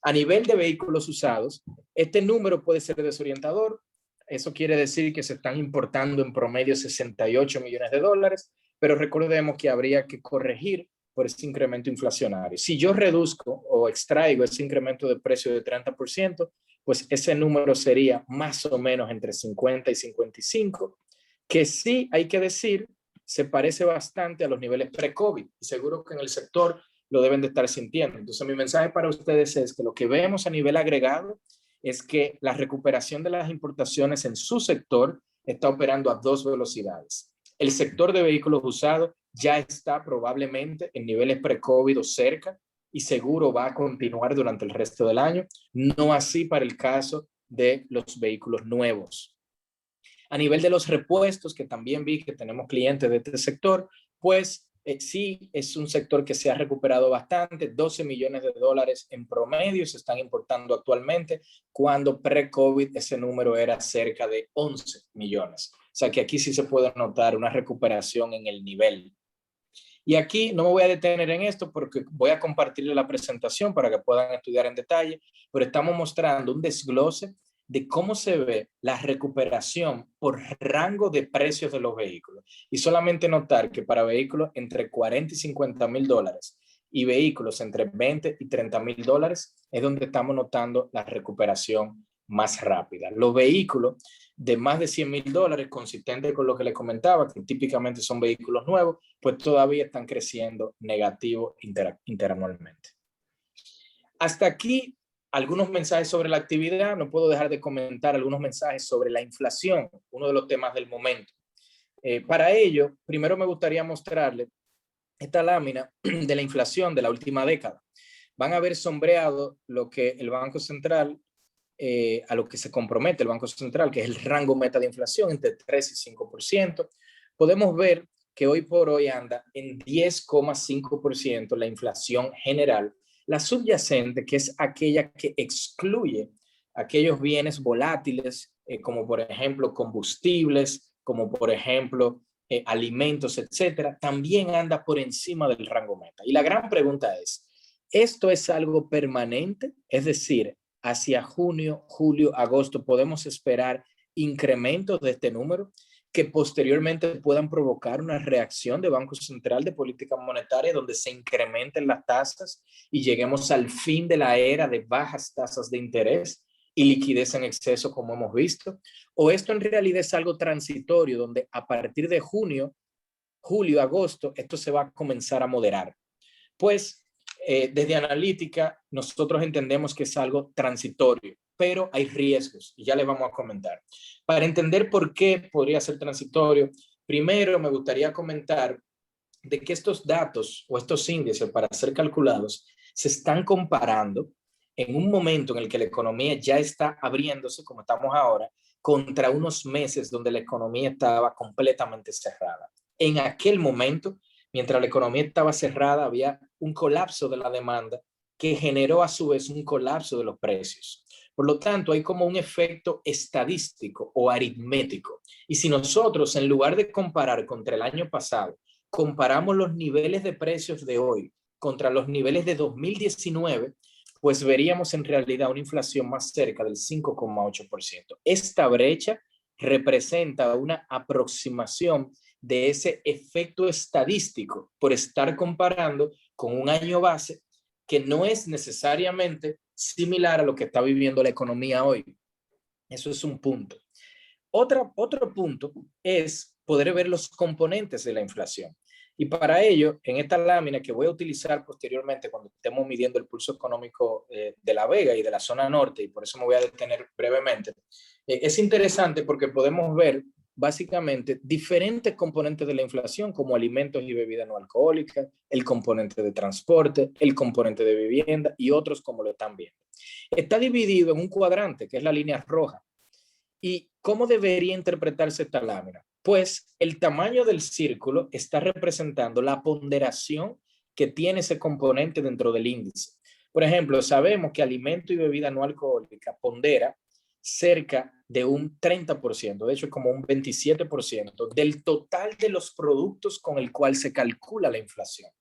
A nivel de vehículos usados, este número puede ser desorientador. Eso quiere decir que se están importando en promedio 68 millones de dólares, pero recordemos que habría que corregir por ese incremento inflacionario. Si yo reduzco o extraigo ese incremento de precio de 30%, pues ese número sería más o menos entre 50 y 55, que sí hay que decir, se parece bastante a los niveles pre-COVID, y seguro que en el sector lo deben de estar sintiendo. Entonces mi mensaje para ustedes es que lo que vemos a nivel agregado es que la recuperación de las importaciones en su sector está operando a dos velocidades. El sector de vehículos usados ya está probablemente en niveles pre-COVID o cerca, y seguro va a continuar durante el resto del año. No así para el caso de los vehículos nuevos. A nivel de los repuestos, que también vi que tenemos clientes de este sector, pues sí es un sector que se ha recuperado bastante. 12 millones de dólares en promedio se están importando actualmente, cuando pre-COVID ese número era cerca de 11 millones. O sea que aquí sí se puede notar una recuperación en el nivel. Y aquí no me voy a detener en esto porque voy a compartirle la presentación para que puedan estudiar en detalle, pero estamos mostrando un desglose de cómo se ve la recuperación por rango de precios de los vehículos. Y solamente notar que para vehículos entre 40 y 50 mil dólares y vehículos entre 20 y 30 mil dólares es donde estamos notando la recuperación más rápida. Los vehículos de más de 100 mil dólares, consistente con lo que les comentaba, que típicamente son vehículos nuevos, pues todavía están creciendo negativo interanualmente. Hasta aquí algunos mensajes sobre la actividad. No puedo dejar de comentar algunos mensajes sobre la inflación, uno de los temas del momento. Para ello, primero me gustaría mostrarles esta lámina de la inflación de la última década. Van a ver sombreado lo que el Banco Central, a lo que se compromete el Banco Central, que es el rango meta de inflación entre 3 y 5%. Podemos ver que hoy por hoy anda en 10,5% la inflación general. La subyacente, que es aquella que excluye aquellos bienes volátiles, como por ejemplo combustibles, como por ejemplo alimentos, etcétera, también anda por encima del rango meta. Y la gran pregunta es, ¿esto es algo permanente? Es decir, hacia junio, julio, agosto, podemos esperar incrementos de este número que posteriormente puedan provocar una reacción de Banco Central de política monetaria donde se incrementen las tasas y lleguemos al fin de la era de bajas tasas de interés y liquidez en exceso, como hemos visto. O esto en realidad es algo transitorio donde a partir de junio, julio, agosto, esto se va a comenzar a moderar. Pues desde analítica nosotros entendemos que es algo transitorio, pero hay riesgos y ya les vamos a comentar. Para entender por qué podría ser transitorio, primero me gustaría comentar de que estos datos o estos índices para ser calculados se están comparando en un momento en el que la economía ya está abriéndose, como estamos ahora, contra unos meses donde la economía estaba completamente cerrada. En aquel momento, mientras la economía estaba cerrada, había un colapso de la demanda que generó a su vez un colapso de los precios. Por lo tanto, hay como un efecto estadístico o aritmético. Y si nosotros, en lugar de comparar contra el año pasado, comparamos los niveles de precios de hoy contra los niveles de 2019, pues veríamos en realidad una inflación más cerca del 5,8%. Esta brecha representa una aproximación de ese efecto estadístico por estar comparando con un año base que no es necesariamente similar a lo que está viviendo la economía hoy. Eso es un punto. Otro punto es poder ver los componentes de la inflación. Y para ello, en esta lámina que voy a utilizar posteriormente cuando estemos midiendo el pulso económico de La Vega y de la zona norte, y por eso me voy a detener brevemente, es interesante porque podemos ver básicamente diferentes componentes de la inflación como alimentos y bebidas no alcohólicas, el componente de transporte, el componente de vivienda y otros como lo están viendo. Está dividido en un cuadrante que es la línea roja. ¿Y cómo debería interpretarse esta lámina? Pues el tamaño del círculo está representando la ponderación que tiene ese componente dentro del índice. Por ejemplo, sabemos que alimento y bebida no alcohólica pondera cerca de un 30%, de hecho como un 27% del total de los productos con el cual se calcula la inflación.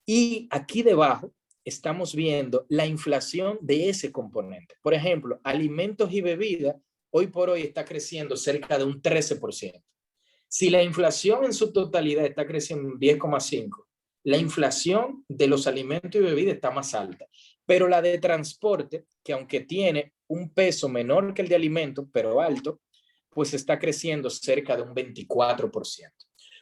Y aquí debajo estamos viendo la inflación de ese componente. Por ejemplo, alimentos y bebidas hoy por hoy está creciendo cerca de un 13%. Si la inflación en su totalidad está creciendo un 10,5%, la inflación de los alimentos y bebidas está más alta. Pero la de transporte, que aunque tiene un peso menor que el de alimentos, pero alto, pues está creciendo cerca de un 24%.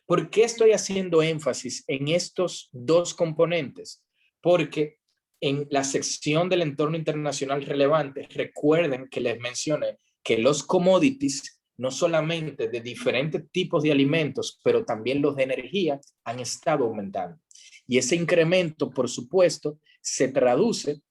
¿Por qué estoy haciendo énfasis en estos dos componentes? Porque en la sección del entorno internacional relevante, recuerden que les mencioné que los commodities, no solamente de diferentes tipos de alimentos, pero también los de energía, han estado aumentando. Y ese incremento, por supuesto, se traduce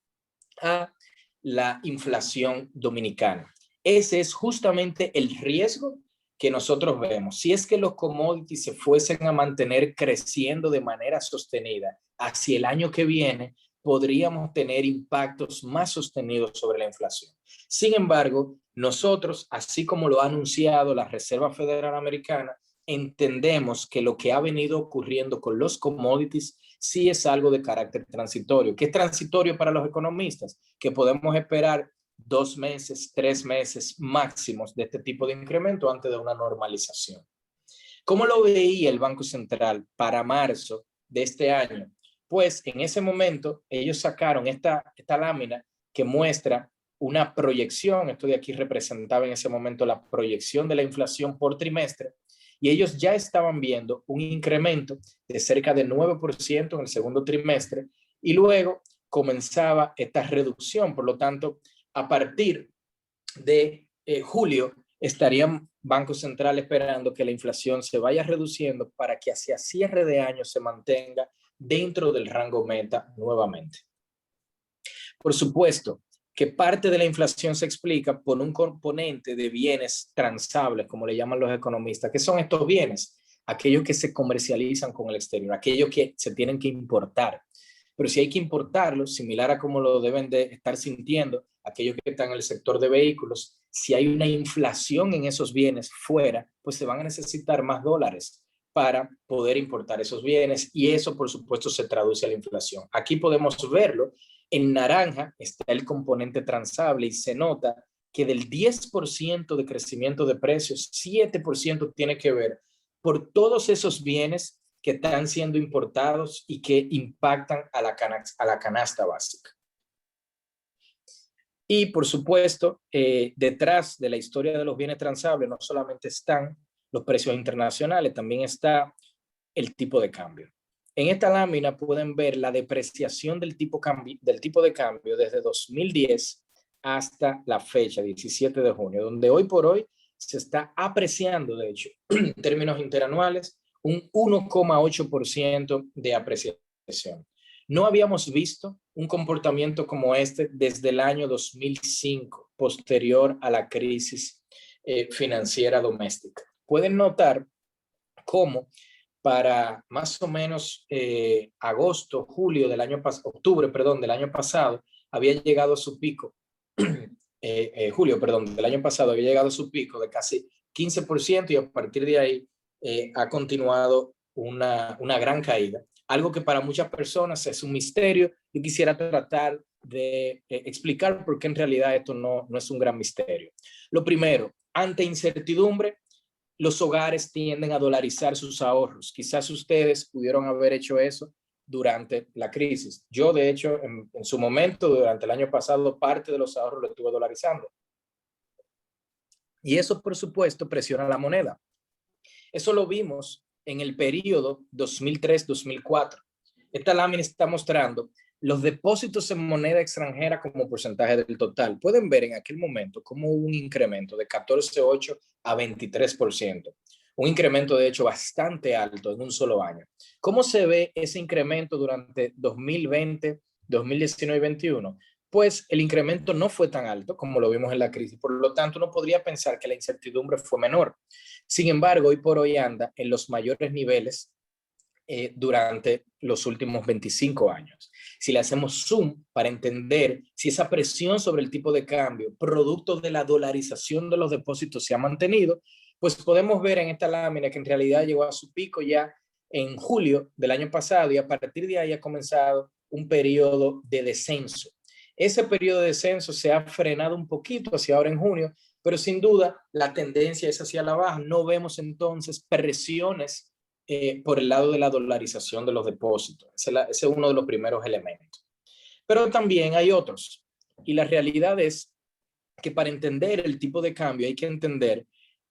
a la inflación dominicana. Ese es justamente el riesgo que nosotros vemos. Si es que los commodities se fuesen a mantener creciendo de manera sostenida hacia el año que viene, podríamos tener impactos más sostenidos sobre la inflación. Sin embargo, nosotros, así como lo ha anunciado la Reserva Federal Americana, entendemos que lo que ha venido ocurriendo con los commodities sí es algo de carácter transitorio. ¿Qué es transitorio para los economistas? Que podemos esperar 2 meses, 3 meses máximos de este tipo de incremento antes de una normalización. ¿Cómo lo veía el Banco Central para marzo de este año? Pues en ese momento ellos sacaron esta lámina que muestra una proyección, esto de aquí representaba en ese momento la proyección de la inflación por trimestre, y ellos ya estaban viendo un incremento de cerca de 9% en el segundo trimestre, y luego comenzaba esta reducción. Por lo tanto, a partir de julio estarían Banco Central esperando que la inflación se vaya reduciendo para que hacia cierre de año se mantenga dentro del rango meta nuevamente. Por supuesto que parte de la inflación se explica por un componente de bienes transables, como le llaman los economistas. ¿Qué son estos bienes? Aquellos que se comercializan con el exterior, aquellos que se tienen que importar. Pero si hay que importarlos, similar a como lo deben de estar sintiendo aquellos que están en el sector de vehículos, si hay una inflación en esos bienes fuera, pues se van a necesitar más dólares para poder importar esos bienes, y eso por supuesto se traduce a la inflación. Aquí podemos verlo. En naranja está el componente transable y se nota que del 10% de crecimiento de precios, 7% tiene que ver por todos esos bienes que están siendo importados y que impactan a la canasta básica. Y por supuesto, detrás de la historia de los bienes transables no solamente están los precios internacionales, también está el tipo de cambio. En esta lámina pueden ver la depreciación del tipo de cambio desde 2010 hasta la fecha, 17 de junio, donde hoy por hoy se está apreciando, de hecho, en términos interanuales, un 1,8% de apreciación. No habíamos visto un comportamiento como este desde el año 2005, posterior a la crisis financiera doméstica. Pueden notar cómo para más o menos agosto, julio del año pasado, octubre, perdón, del año pasado, había llegado a su pico, julio, perdón, del año pasado había llegado a su pico de casi 15%, y a partir de ahí ha continuado una gran caída. Algo que para muchas personas es un misterio. Yo quisiera tratar de explicar por qué en realidad esto no es un gran misterio. Lo primero, ante incertidumbre, los hogares tienden a dolarizar sus ahorros. Quizás ustedes pudieron haber hecho eso durante la crisis. Yo, de hecho, en su momento, durante el año pasado, parte de los ahorros lo estuve dolarizando. Y eso, por supuesto, presiona la moneda. Eso lo vimos en el periodo 2003-2004. Esta lámina está mostrando los depósitos en moneda extranjera como porcentaje del total. Pueden ver en aquel momento cómo hubo un incremento de 14,8 a 23%. Un incremento, de hecho, bastante alto en un solo año. ¿Cómo se ve ese incremento durante 2020, 2019 y 2021? Pues el incremento no fue tan alto como lo vimos en la crisis. Por lo tanto, uno podría pensar que la incertidumbre fue menor. Sin embargo, hoy por hoy anda en los mayores niveles durante los últimos 25 años. Si le hacemos zoom para entender si esa presión sobre el tipo de cambio, producto de la dolarización de los depósitos, se ha mantenido, pues podemos ver en esta lámina que en realidad llegó a su pico ya en julio del año pasado y a partir de ahí ha comenzado un periodo de descenso. Ese periodo de descenso se ha frenado un poquito hacia ahora en junio, pero sin duda la tendencia es hacia la baja. No vemos entonces presiones por el lado de la dolarización de los depósitos. Ese es uno de los primeros elementos. Pero también hay otros. Y la realidad es que para entender el tipo de cambio hay que entender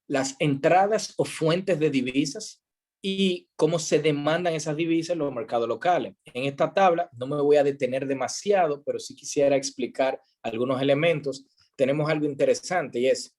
las entradas o fuentes de divisas y cómo se demandan esas divisas en los mercados locales. En esta tabla no me voy a detener demasiado, pero sí quisiera explicar algunos elementos. Tenemos algo interesante y es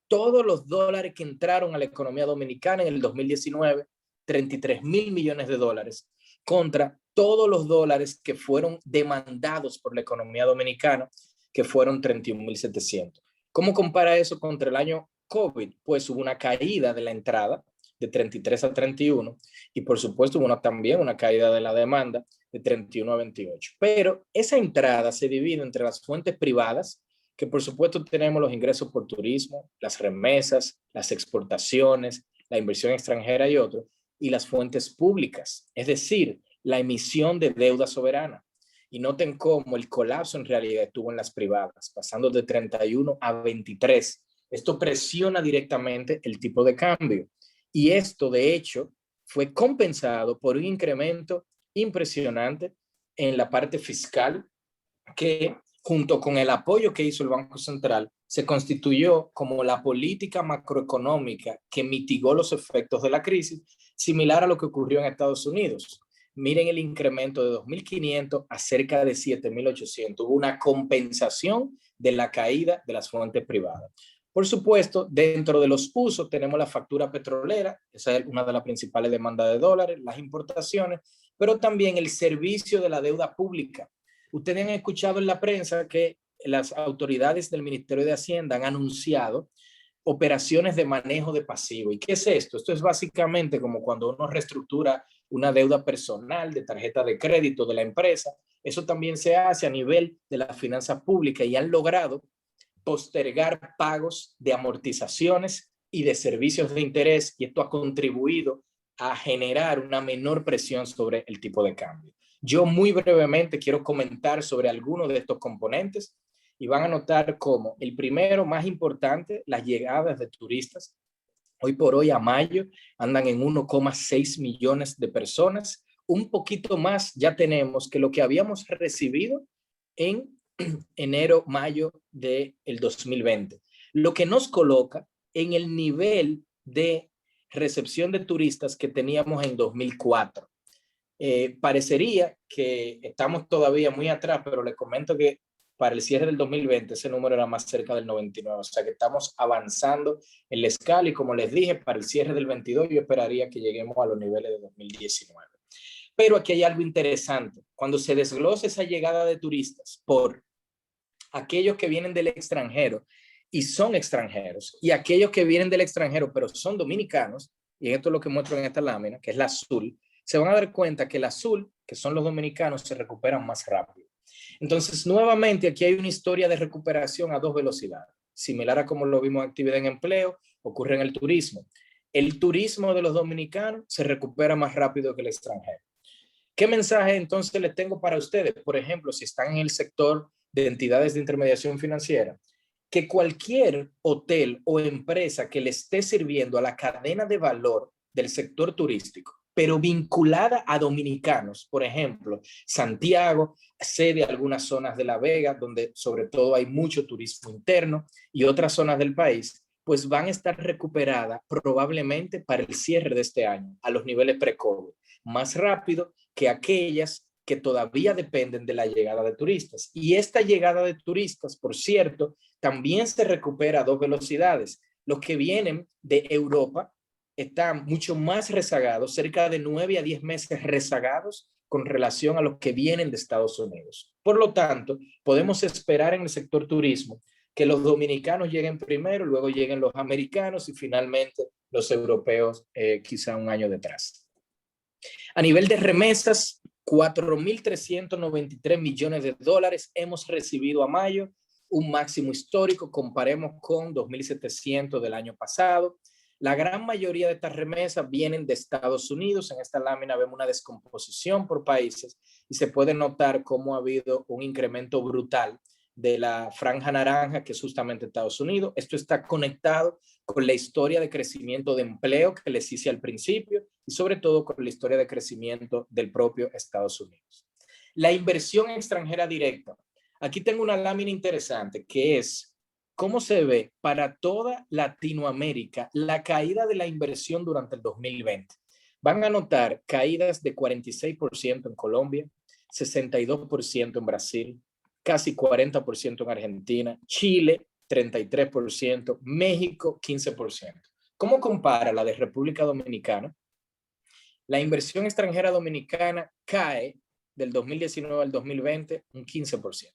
todos los dólares que entraron a la economía dominicana en el 2019, 33,000 millones de dólares, contra todos los dólares que fueron demandados por la economía dominicana, que fueron 31,700. ¿Cómo compara eso contra el año COVID? Pues hubo una caída de la entrada de 33 a 31 y por supuesto hubo también una caída de la demanda de 31 a 28. Pero esa entrada se divide entre las fuentes privadas, que por supuesto tenemos los ingresos por turismo, las remesas, las exportaciones, la inversión extranjera y otros, y las fuentes públicas, es decir, la emisión de deuda soberana. Y noten cómo el colapso en realidad estuvo en las privadas, pasando de 31 a 23. Esto presiona directamente el tipo de cambio. Y esto, de hecho, fue compensado por un incremento impresionante en la parte fiscal que, junto con el apoyo que hizo el Banco Central, se constituyó como la política macroeconómica que mitigó los efectos de la crisis, similar a lo que ocurrió en Estados Unidos. Miren el incremento de 2.500 a cerca de 7.800. Hubo una compensación de la caída de las fuentes privadas. Por supuesto, dentro de los usos tenemos la factura petrolera, esa es una de las principales demandas de dólares, las importaciones, pero también el servicio de la deuda pública. Ustedes han escuchado en la prensa que las autoridades del Ministerio de Hacienda han anunciado operaciones de manejo de pasivo. ¿Y qué es esto? Esto es básicamente como cuando uno reestructura una deuda personal de tarjeta de crédito de la empresa. Eso también se hace a nivel de la finanza pública y han logrado postergar pagos de amortizaciones y de servicios de interés, y esto ha contribuido a generar una menor presión sobre el tipo de cambio. Yo muy brevemente quiero comentar sobre algunos de estos componentes y van a notar cómo el primero, más importante, las llegadas de turistas. Hoy por hoy, a mayo, andan en 1,6 millones de personas. Un poquito más ya tenemos que lo que habíamos recibido en enero, mayo del 2020. Lo que nos coloca en el nivel de recepción de turistas que teníamos en 2004. Parecería que estamos todavía muy atrás, pero les comento que para el cierre del 2020 ese número era más cerca del 99, o sea que estamos avanzando en la escala y como les dije, para el cierre del 22 yo esperaría que lleguemos a los niveles de 2019. Pero aquí hay algo interesante. Cuando se desglosa esa llegada de turistas por aquellos que vienen del extranjero y son extranjeros, y aquellos que vienen del extranjero pero son dominicanos, y esto es lo que muestro en esta lámina, que es la azul, se van a dar cuenta que el azul, que son los dominicanos, se recuperan más rápido. Entonces, nuevamente, aquí hay una historia de recuperación a dos velocidades, similar a como lo vimos en actividad en empleo, ocurre en el turismo. El turismo de los dominicanos se recupera más rápido que el extranjero. ¿Qué mensaje entonces les tengo para ustedes? Por ejemplo, si están en el sector de entidades de intermediación financiera, que cualquier hotel o empresa que le esté sirviendo a la cadena de valor del sector turístico, pero vinculada a dominicanos, por ejemplo, Santiago, sede algunas zonas de La Vega, donde sobre todo hay mucho turismo interno, y otras zonas del país, pues van a estar recuperadas probablemente para el cierre de este año, a los niveles pre-COVID, más rápido que aquellas que todavía dependen de la llegada de turistas. Y esta llegada de turistas, por cierto, también se recupera a dos velocidades. Los que vienen de Europa están mucho más rezagados, cerca de 9 a 10 meses rezagados con relación a los que vienen de Estados Unidos. Por lo tanto, podemos esperar en el sector turismo que los dominicanos lleguen primero, luego lleguen los americanos y finalmente los europeos quizá un año detrás. A nivel de remesas, 4.393 millones de dólares hemos recibido a mayo, un máximo histórico, comparemos con 2.700 del año pasado. La gran mayoría de estas remesas vienen de Estados Unidos. En esta lámina vemos una descomposición por países y se puede notar cómo ha habido un incremento brutal de la franja naranja, que es justamente Estados Unidos. Esto está conectado con la historia de crecimiento de empleo que les hice al principio y sobre todo con la historia de crecimiento del propio Estados Unidos. La inversión extranjera directa. Aquí tengo una lámina interesante que es cómo se ve para toda Latinoamérica la caída de la inversión durante el 2020. Van a notar caídas de 46% en Colombia, 62% en Brasil, casi 40% en Argentina, Chile 33%, México 15%. ¿Cómo compara la de República Dominicana? La inversión extranjera dominicana cae del 2019 al 2020 un 15%.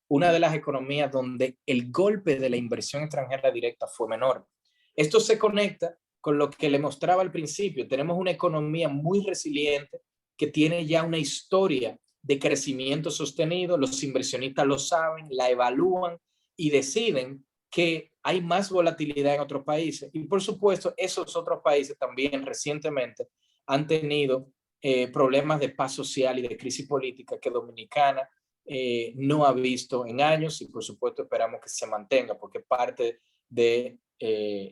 Una de las economías donde el golpe de la inversión extranjera directa fue menor. Esto se conecta con lo que le mostraba al principio. Tenemos una economía muy resiliente que tiene ya una historia de crecimiento sostenido. Los inversionistas lo saben, la evalúan y deciden que hay más volatilidad en otros países. Y por supuesto, esos otros países también recientemente han tenido problemas de paz social y de crisis política que Dominicana no ha visto en años y por supuesto esperamos que se mantenga porque parte de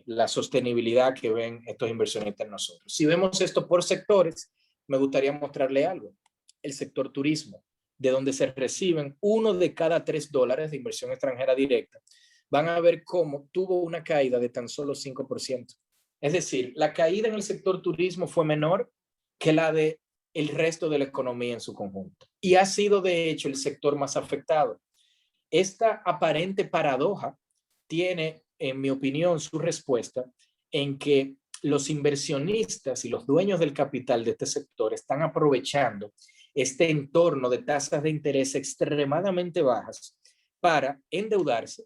la sostenibilidad que ven estos inversionistas en nosotros. Si vemos esto por sectores, me gustaría mostrarle algo. El sector turismo, de donde se reciben 1 de cada 3 dólares de inversión extranjera directa, van a ver cómo tuvo una caída de tan solo 5%. Es decir, la caída en el sector turismo fue menor que la de el resto de la economía en su conjunto. Y ha sido, de hecho, el sector más afectado. Esta aparente paradoja tiene, en mi opinión, su respuesta en que los inversionistas y los dueños del capital de este sector están aprovechando este entorno de tasas de interés extremadamente bajas para endeudarse,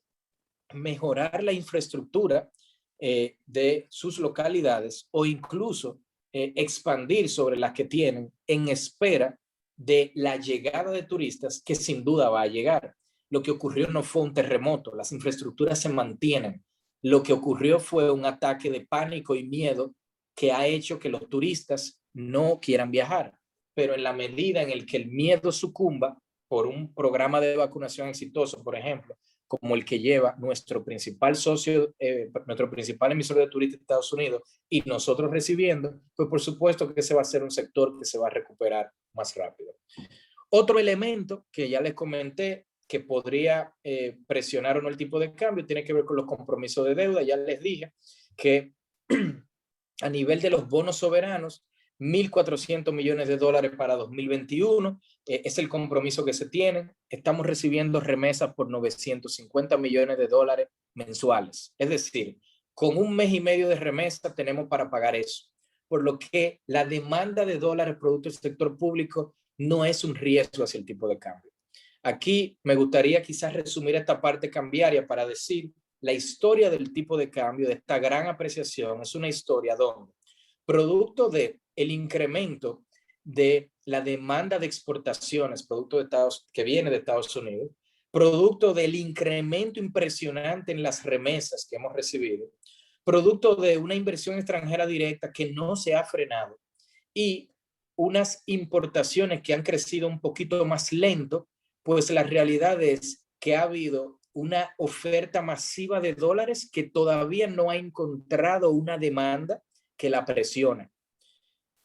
mejorar la infraestructura de sus localidades o incluso expandir sobre las que tienen en espera de la llegada de turistas que sin duda va a llegar. Lo que ocurrió no fue un terremoto, las infraestructuras se mantienen. Lo que ocurrió fue un ataque de pánico y miedo que ha hecho que los turistas no quieran viajar. Pero en la medida en el que el miedo sucumba por un programa de vacunación exitoso, por ejemplo, como el que lleva nuestro principal socio, nuestro principal emisor de turistas de Estados Unidos y nosotros recibiendo, pues por supuesto que ese va a ser un sector que se va a recuperar más rápido. Otro elemento que ya les comenté que podría presionar o no el tipo de cambio tiene que ver con los compromisos de deuda. Ya les dije que a nivel de los bonos soberanos, 1.400 millones de dólares para 2021, es el compromiso que se tiene. Estamos recibiendo remesas por 950 millones de dólares mensuales. Es decir, con un mes y medio de remesa tenemos para pagar eso. Por lo que la demanda de dólares producto del sector público no es un riesgo hacia el tipo de cambio. Aquí me gustaría quizás resumir esta parte cambiaria para decir la historia del tipo de cambio, de esta gran apreciación, es una historia donde, producto de el incremento de la demanda de exportaciones, producto de que viene de Estados Unidos, producto del incremento impresionante en las remesas que hemos recibido, producto de una inversión extranjera directa que no se ha frenado y unas importaciones que han crecido un poquito más lento, pues la realidad es que ha habido una oferta masiva de dólares que todavía no ha encontrado una demanda que la presione.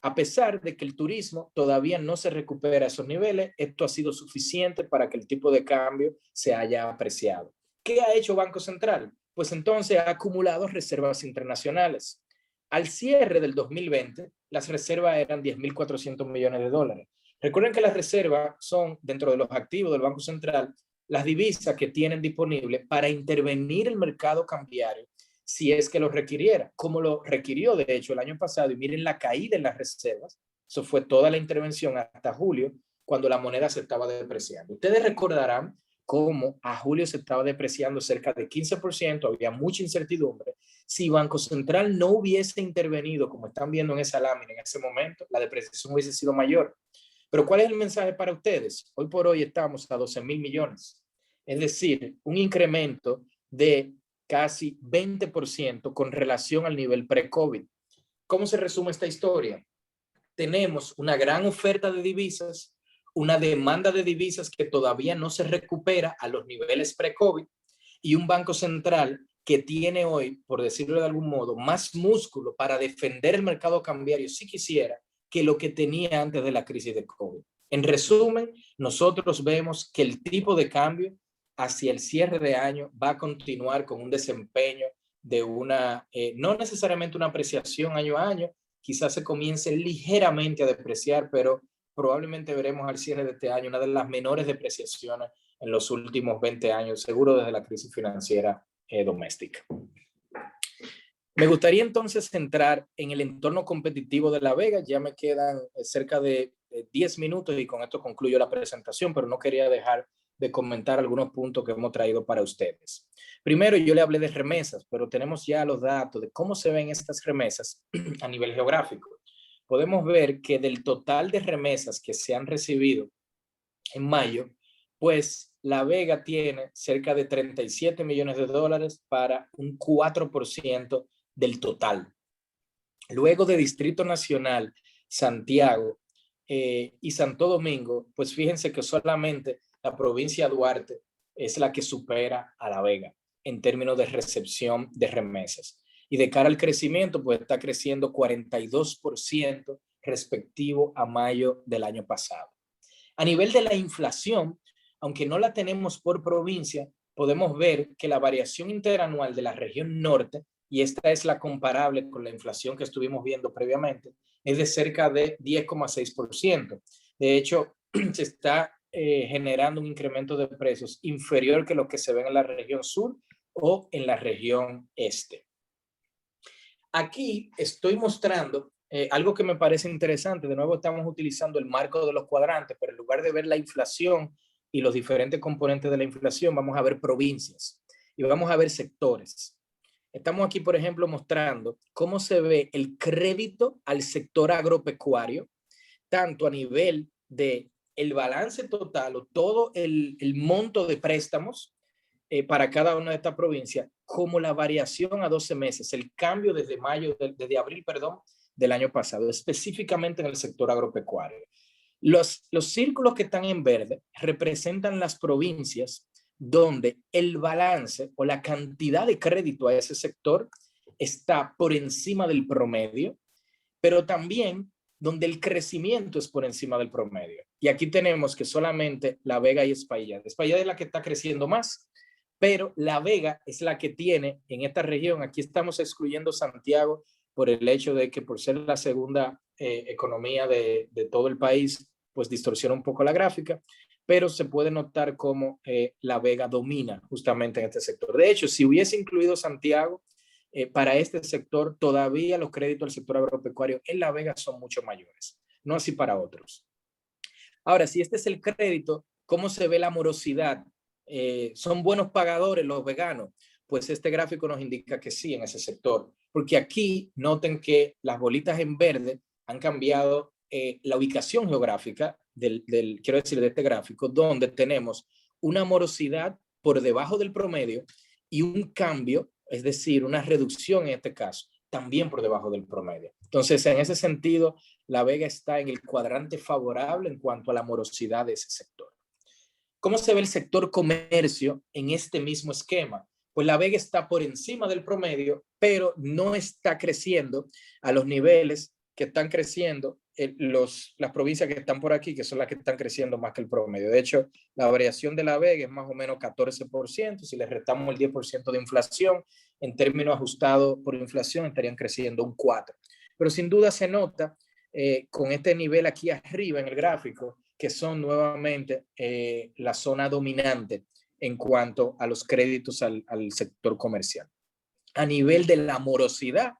A pesar de que el turismo todavía no se recupera a esos niveles, esto ha sido suficiente para que el tipo de cambio se haya apreciado. ¿Qué ha hecho Banco Central? pues entonces ha acumulado reservas internacionales. Al cierre del 2020, las reservas eran 10.400 millones de dólares. Recuerden que las reservas son, dentro de los activos del Banco Central, las divisas que tienen disponibles para intervenir el mercado cambiario si es que lo requiriera, como lo requirió de hecho el año pasado. Y miren la caída en las reservas. Eso fue toda la intervención hasta julio, cuando la moneda se estaba depreciando. Ustedes recordarán cómo a julio se estaba depreciando cerca de 15%, había mucha incertidumbre. Si Banco Central no hubiese intervenido, como están viendo en esa lámina en ese momento, la depreciación hubiese sido mayor. Pero ¿cuál es el mensaje para ustedes? Hoy por hoy estamos a 12.000 millones. Es decir, un incremento de casi 20% con relación al nivel pre-COVID. ¿Cómo se resume esta historia? Tenemos una gran oferta de divisas, una demanda de divisas que todavía no se recupera a los niveles pre-COVID y un banco central que tiene hoy, por decirlo de algún modo, más músculo para defender el mercado cambiario, si quisiera, que lo que tenía antes de la crisis de COVID. En resumen, nosotros vemos que el tipo de cambio hacia el cierre de año va a continuar con un desempeño de una, no necesariamente una apreciación año a año, quizás se comience ligeramente a depreciar, pero probablemente veremos al cierre de este año una de las menores depreciaciones en los últimos 20 años, seguro desde la crisis financiera doméstica. Me gustaría entonces centrar en el entorno competitivo de La Vega. Ya me quedan cerca de 10 minutos y con esto concluyo la presentación, pero no quería dejar de comentar algunos puntos que hemos traído para ustedes. Primero, yo le hablé de remesas, pero tenemos ya los datos de cómo se ven estas remesas a nivel geográfico. Podemos ver que del total de remesas que se han recibido en mayo, pues La Vega tiene cerca de 37 millones de dólares para un 4% del total. Luego de Distrito Nacional, Santiago y Santo Domingo, pues fíjense que solamente la provincia de Duarte es la que supera a La Vega en términos de recepción de remesas. Y de cara al crecimiento, pues está creciendo 42% respectivo a mayo del año pasado. A nivel de la inflación, aunque no la tenemos por provincia, podemos ver que la variación interanual de la región norte, y esta es la comparable con la inflación que estuvimos viendo previamente, es de cerca de 10,6%. De hecho, se está generando un incremento de precios inferior que lo que se ve en la región sur o en la región este. Aquí estoy mostrando algo que me parece interesante. De nuevo estamos utilizando el marco de los cuadrantes, pero en lugar de ver la inflación y los diferentes componentes de la inflación, vamos a ver provincias y vamos a ver sectores. Estamos aquí, por ejemplo, mostrando cómo se ve el crédito al sector agropecuario, tanto a nivel de el balance total o todo el monto de préstamos para cada una de estas provincias, como la variación a 12 meses, el cambio desde abril, del año pasado, específicamente en el sector agropecuario. Los círculos que están en verde representan las provincias donde el balance o la cantidad de crédito a ese sector está por encima del promedio, pero también donde el crecimiento es por encima del promedio. Y aquí tenemos que solamente La Vega y Espaillat. Espaillat es la que está creciendo más, pero La Vega es la que tiene en esta región. Aquí estamos excluyendo Santiago por el hecho de que por ser la segunda economía de todo el país, pues distorsiona un poco la gráfica, pero se puede notar cómo La Vega domina justamente en este sector. De hecho, si hubiese incluido Santiago, para este sector todavía los créditos del sector agropecuario en La Vega son mucho mayores, no así para otros. Ahora, si este es el crédito, ¿cómo se ve la morosidad? ¿Son buenos pagadores los veganos? Pues este gráfico nos indica que sí en ese sector, porque aquí noten que las bolitas en verde han cambiado la ubicación geográfica quiero decir, de este gráfico, donde tenemos una morosidad por debajo del promedio y un cambio, es decir, una reducción en este caso, también por debajo del promedio. Entonces, en ese sentido, La Vega está en el cuadrante favorable en cuanto a la morosidad de ese sector. ¿Cómo se ve el sector comercio en este mismo esquema? Pues La Vega está por encima del promedio, pero no está creciendo a los niveles que están creciendo, las provincias que están por aquí, que son las que están creciendo más que el promedio. De hecho, la variación de La Vega es más o menos 14%. Si le restamos el 10% de inflación, en términos ajustados por inflación, estarían creciendo un 4%. Pero sin duda se nota con este nivel aquí arriba en el gráfico, que son nuevamente la zona dominante en cuanto a los créditos al sector comercial. A nivel de la morosidad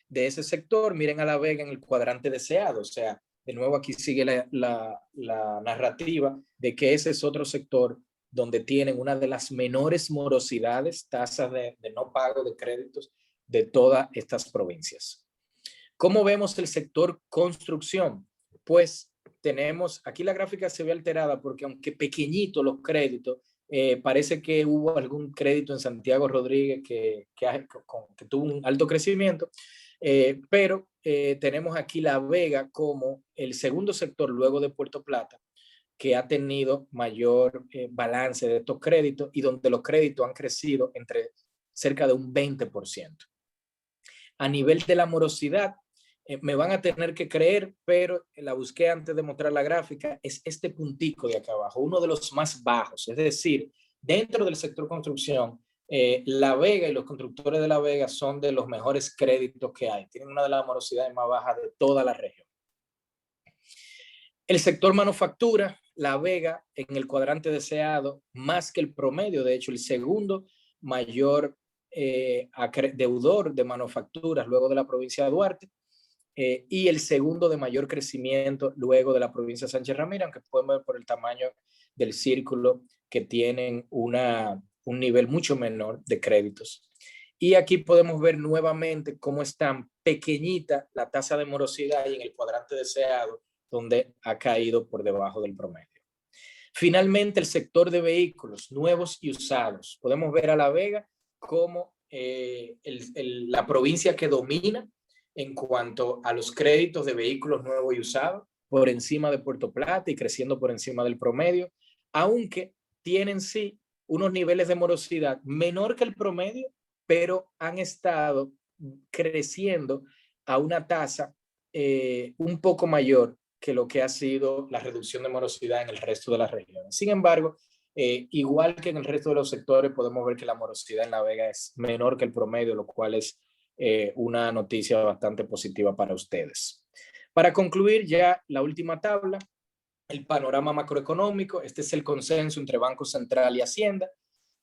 de ese sector, miren a La Vega en el cuadrante deseado, o sea, de nuevo aquí sigue la narrativa de que ese es otro sector donde tienen una de las menores morosidades, tasas de no pago de créditos de todas estas provincias. ¿Cómo vemos el sector construcción? Pues tenemos, aquí la gráfica se ve alterada porque aunque pequeñito los créditos, parece que hubo algún crédito en Santiago Rodríguez que tuvo un alto crecimiento, pero tenemos aquí La Vega como el segundo sector luego de Puerto Plata que ha tenido mayor balance de estos créditos y donde los créditos han crecido entre cerca de un 20%. A nivel de la morosidad, me van a tener que creer, pero la busqué antes de mostrar la gráfica, es este puntico de acá abajo, uno de los más bajos. Es decir, dentro del sector construcción, La Vega y los constructores de La Vega son de los mejores créditos que hay. Tienen una de las morosidades más bajas de toda la región. El sector manufactura, La Vega en el cuadrante deseado, más que el promedio. De hecho, el segundo mayor deudor de manufacturas luego de la provincia de Duarte. Y el segundo de mayor crecimiento luego de la provincia de Sánchez Ramírez, aunque podemos ver por el tamaño del círculo que tienen un nivel mucho menor de créditos. Y aquí podemos ver nuevamente cómo están pequeñita la tasa de morosidad y en el cuadrante deseado, donde ha caído por debajo del promedio. Finalmente, el sector de vehículos nuevos y usados. Podemos ver a La Vega como la provincia que domina en cuanto a los créditos de vehículos nuevos y usados, por encima de Puerto Plata y creciendo por encima del promedio, aunque tienen sí unos niveles de morosidad menor que el promedio, pero han estado creciendo a una tasa un poco mayor que lo que ha sido la reducción de morosidad en el resto de las regiones. Sin embargo, igual que en el resto de los sectores, podemos ver que la morosidad en La Vega es menor que el promedio, lo cual es una noticia bastante positiva para ustedes. Para concluir ya la última tabla, el panorama macroeconómico. Este es el consenso entre Banco Central y Hacienda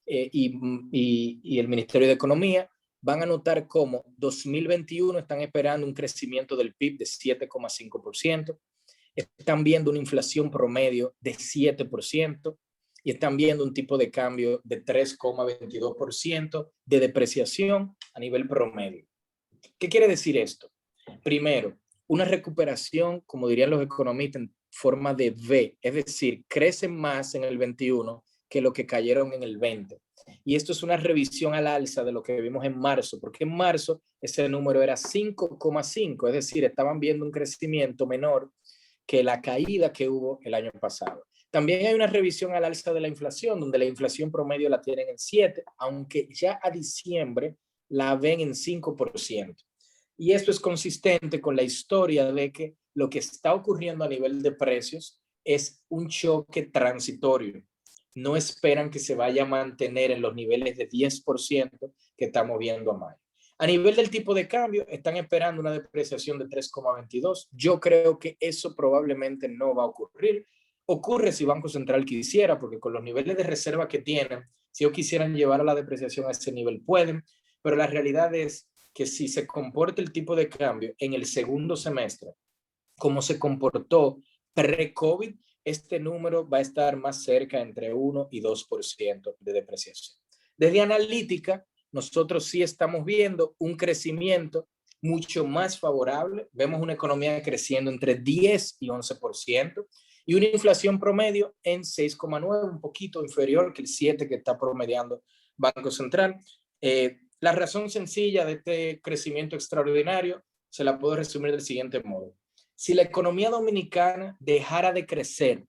y el Ministerio de Economía. Van a notar cómo 2021 están esperando un crecimiento del PIB de 7,5%. Están viendo una inflación promedio de 7% y están viendo un tipo de cambio de 3,22% de depreciación a nivel promedio. ¿Qué quiere decir esto? Primero, una recuperación, como dirían los economistas, en forma de V, es decir, crecen más en el 21 que lo que cayeron en el 20. Y esto es una revisión al alza de lo que vimos en marzo, porque en marzo ese número era 5,5, es decir, estaban viendo un crecimiento menor que la caída que hubo el año pasado. También hay una revisión al alza de la inflación, donde la inflación promedio la tienen en 7, aunque ya a diciembre la ven en 5%. Y esto es consistente con la historia de que lo que está ocurriendo a nivel de precios es un choque transitorio. No esperan que se vaya a mantener en los niveles de 10% que estamos viendo a mayo. A nivel del tipo de cambio, están esperando una depreciación de 3,22. Yo creo que eso probablemente no va a ocurrir. Ocurre si Banco Central quisiera, porque con los niveles de reserva que tienen, si ellos quisieran llevar a la depreciación a ese nivel, pueden, pero la realidad es que si se comporta el tipo de cambio en el segundo semestre, como se comportó pre-COVID, este número va a estar más cerca entre 1 y 2% de depreciación. Desde analítica, nosotros sí estamos viendo un crecimiento mucho más favorable. Vemos una economía creciendo entre 10 y 11% y una inflación promedio en 6,9, un poquito inferior que el 7 que está promediando Banco Central. La razón sencilla de este crecimiento extraordinario se la puedo resumir del siguiente modo. Si la economía dominicana dejara de crecer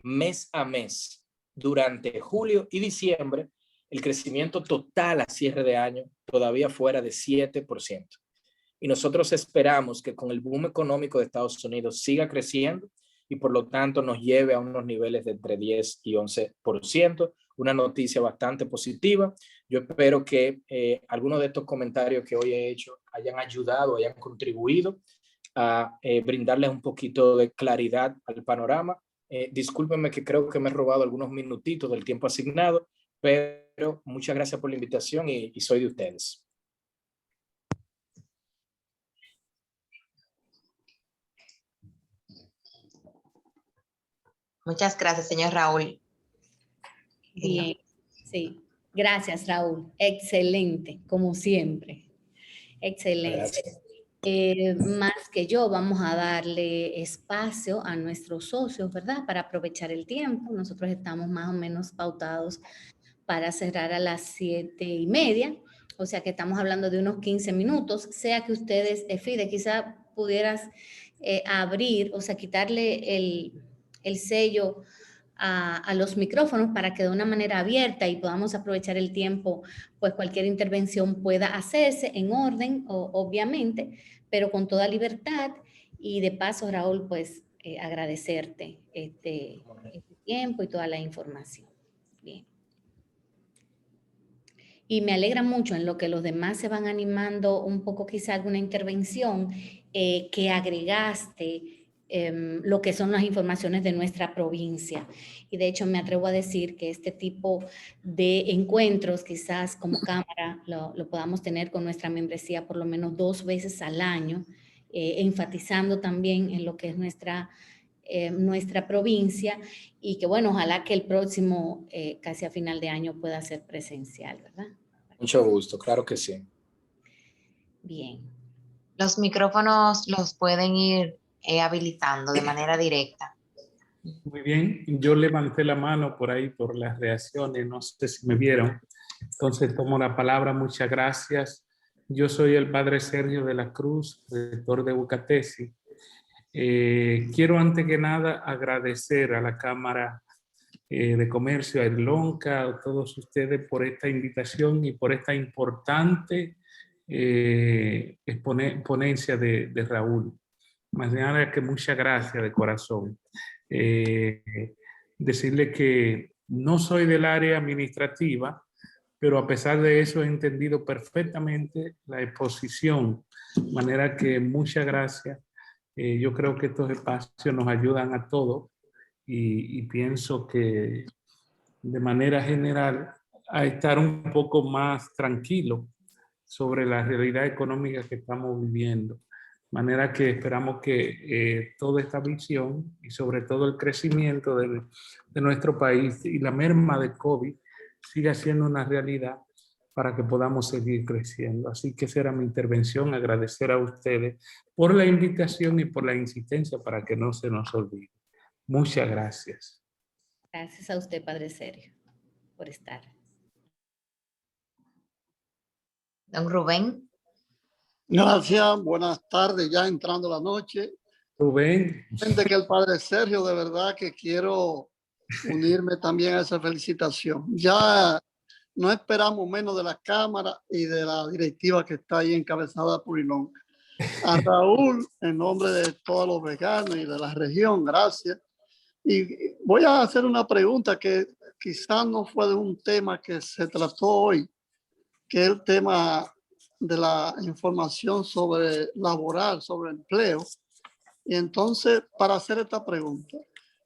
mes a mes durante julio y diciembre, el crecimiento total a cierre de año todavía fuera de 7%. y nosotros esperamos que con el boom económico de Estados Unidos siga creciendo y por lo tanto nos lleve a unos niveles de entre 10 y 11%, una noticia bastante positiva. Yo espero que algunos de estos comentarios que hoy he hecho hayan ayudado, hayan contribuido a brindarles un poquito de claridad al panorama. Discúlpenme que creo que me he robado algunos minutitos del tiempo asignado, pero muchas gracias por la invitación y soy de ustedes. Muchas gracias, señor Raúl. Bien, sí. Gracias, Raúl. Excelente, como siempre. Excelente. Más que yo, vamos a darle espacio a nuestros socios, ¿verdad? Para aprovechar el tiempo. Nosotros estamos más o menos pautados para cerrar a las 7:30. O sea que estamos hablando de unos 15 minutos. Sea que ustedes, Fide, quizá pudieras abrir, o sea, quitarle el sello a los micrófonos para que de una manera abierta y podamos aprovechar el tiempo, pues cualquier intervención pueda hacerse en orden, obviamente, pero con toda libertad. Y de paso, Raúl, pues agradecerte este tiempo y toda la información. Bien. Y me alegra mucho en lo que los demás se van animando un poco, quizá alguna intervención que agregaste lo que son las informaciones de nuestra provincia. Y de hecho me atrevo a decir que este tipo de encuentros, quizás como cámara, lo podamos tener con nuestra membresía por lo menos 2 veces al año, enfatizando también en lo que es nuestra provincia, y que bueno, ojalá que el próximo, casi a final de año, pueda ser presencial, ¿verdad? Mucho gusto, claro que sí. Bien. Los micrófonos los pueden ir habilitando de manera directa. Muy bien, yo levanté la mano por ahí por las reacciones, no sé si me vieron. Entonces tomo la palabra, muchas gracias. Yo soy el padre Sergio de la Cruz, rector de Bucatesi. Quiero antes que nada agradecer a la Cámara de Comercio, a Erlonca, a todos ustedes por esta invitación y por esta importante ponencia de Raúl. Más nada que muchas gracias de corazón. Decirle que no soy del área administrativa, pero a pesar de eso he entendido perfectamente la exposición, de manera que muchas gracias. Yo creo que estos espacios nos ayudan a todos y pienso que de manera general a estar un poco más tranquilo sobre la realidad económica que estamos viviendo. De manera que esperamos que toda esta visión y sobre todo el crecimiento de nuestro país y la merma de COVID siga siendo una realidad para que podamos seguir creciendo. Así que esa era mi intervención, agradecer a ustedes por la invitación y por la insistencia para que no se nos olvide. Muchas gracias. Gracias a usted, padre Sergio, por estar. Don Rubén. Gracias, buenas tardes, ya entrando la noche. Rubén. Gente que el padre Sergio, de verdad que quiero unirme también a esa felicitación. Ya no esperamos menos de la Cámara y de la directiva que está ahí encabezada por Erlonca. A Raúl, en nombre de todos los veganos y de la región, gracias. Y voy a hacer una pregunta que quizás no fue de un tema que se trató hoy, que es el tema de la información sobre laboral, sobre empleo. Y entonces, para hacer esta pregunta,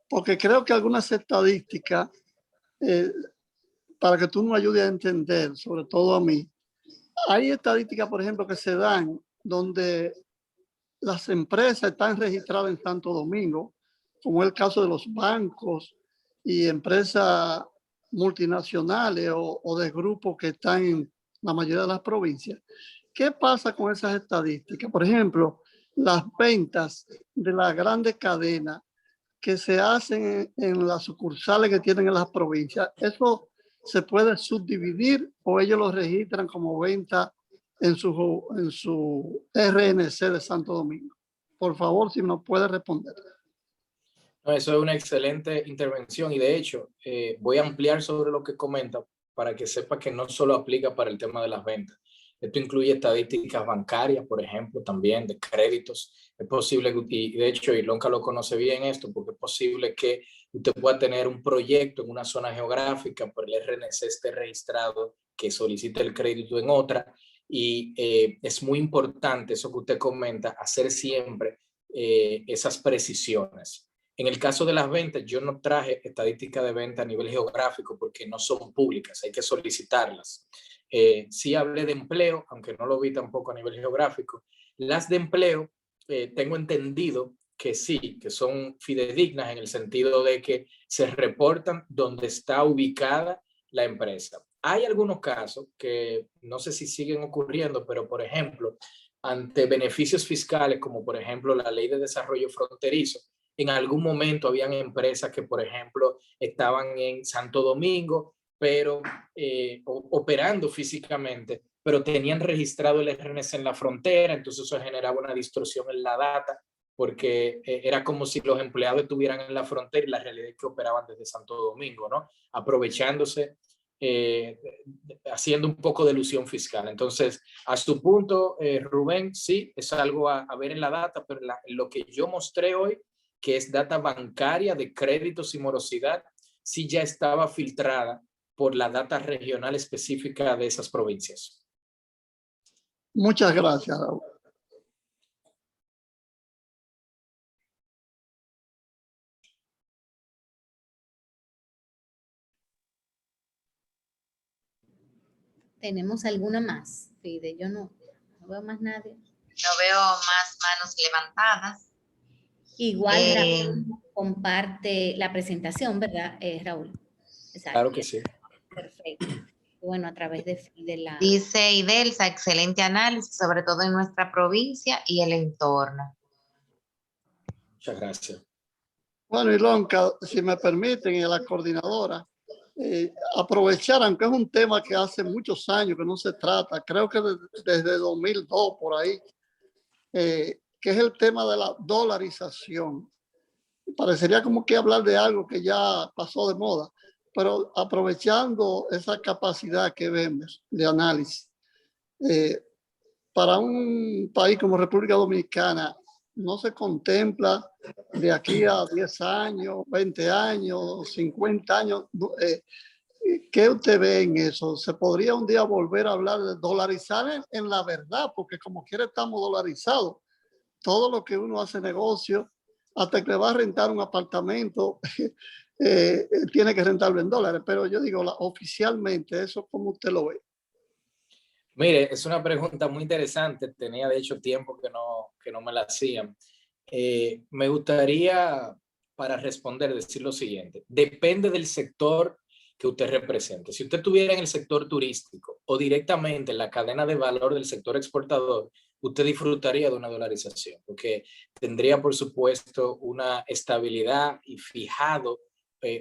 porque creo que algunas estadísticas, para que tú nos ayudes a entender, sobre todo a mí, hay estadísticas, por ejemplo, que se dan donde las empresas están registradas en Santo Domingo, como es el caso de los bancos y empresas multinacionales o de grupos que están en la mayoría de las provincias. ¿Qué pasa con esas estadísticas? Por ejemplo, las ventas de las grandes cadenas que se hacen en las sucursales que tienen en las provincias, ¿eso se puede subdividir o ellos lo registran como venta en su RNC de Santo Domingo? Por favor, si nos puede responder. No, eso es una excelente intervención y de hecho voy a ampliar sobre lo que comenta para que sepa que no solo aplica para el tema de las ventas. Esto incluye estadísticas bancarias, por ejemplo, también de créditos. Es posible, y de hecho Ilonka lo conoce bien esto, porque es posible que usted pueda tener un proyecto en una zona geográfica, pero el RNC esté registrado que solicite el crédito en otra. Y es muy importante eso que usted comenta, hacer siempre esas precisiones. En el caso de las ventas, yo no traje estadísticas de venta a nivel geográfico porque no son públicas, hay que solicitarlas. Sí hablé de empleo, aunque no lo vi tampoco a nivel geográfico. Las de empleo, tengo entendido que sí, que son fidedignas en el sentido de que se reportan donde está ubicada la empresa. Hay algunos casos que no sé si siguen ocurriendo, pero por ejemplo, ante beneficios fiscales, como por ejemplo la Ley de Desarrollo Fronterizo, en algún momento habían empresas que, por ejemplo, estaban en Santo Domingo, pero operando físicamente, pero tenían registrado el RNC en la frontera, entonces eso generaba una distorsión en la data, porque era como si los empleados estuvieran en la frontera y la realidad es que operaban desde Santo Domingo, ¿no? Aprovechándose, haciendo un poco de ilusión fiscal. Entonces, a su punto, Rubén, sí, es algo a ver en la data, pero lo que yo mostré hoy, que es data bancaria de créditos y morosidad, sí ya estaba filtrada por la data regional específica de esas provincias. Muchas gracias, Raúl. ¿Tenemos alguna más? Fide, yo no veo más nadie. No veo más manos levantadas. Igual Raúl comparte la presentación, ¿verdad, Raúl? Exacto. Claro que sí. Perfecto. Bueno, a través de la... Dice Idelsa, excelente análisis, sobre todo en nuestra provincia y el entorno. Muchas gracias. Bueno, Ilonka, si me permiten, y a la coordinadora, aprovechar, aunque es un tema que hace muchos años que no se trata, creo que desde 2002 por ahí, que es el tema de la dolarización. Parecería como que hablar de algo que ya pasó de moda, pero aprovechando esa capacidad que vemos de análisis, para un país como República Dominicana, no se contempla de aquí a 10 años, 20 años, 50 años. ¿Qué usted ve en eso? ¿Se podría un día volver a hablar de dolarizar en la verdad? Porque como quiera estamos dolarizados. Todo lo que uno hace negocio, hasta que va a rentar un apartamento, tiene que rentarlo en dólares. Pero yo digo, oficialmente, ¿eso cómo usted lo ve? Mire, es una pregunta muy interesante. Tenía de hecho tiempo que no me la hacían. Me gustaría, para responder, decir lo siguiente. Depende del sector que usted represente. Si usted estuviera en el sector turístico o directamente en la cadena de valor del sector exportador, usted disfrutaría de una dolarización, porque tendría, por supuesto, una estabilidad y fijado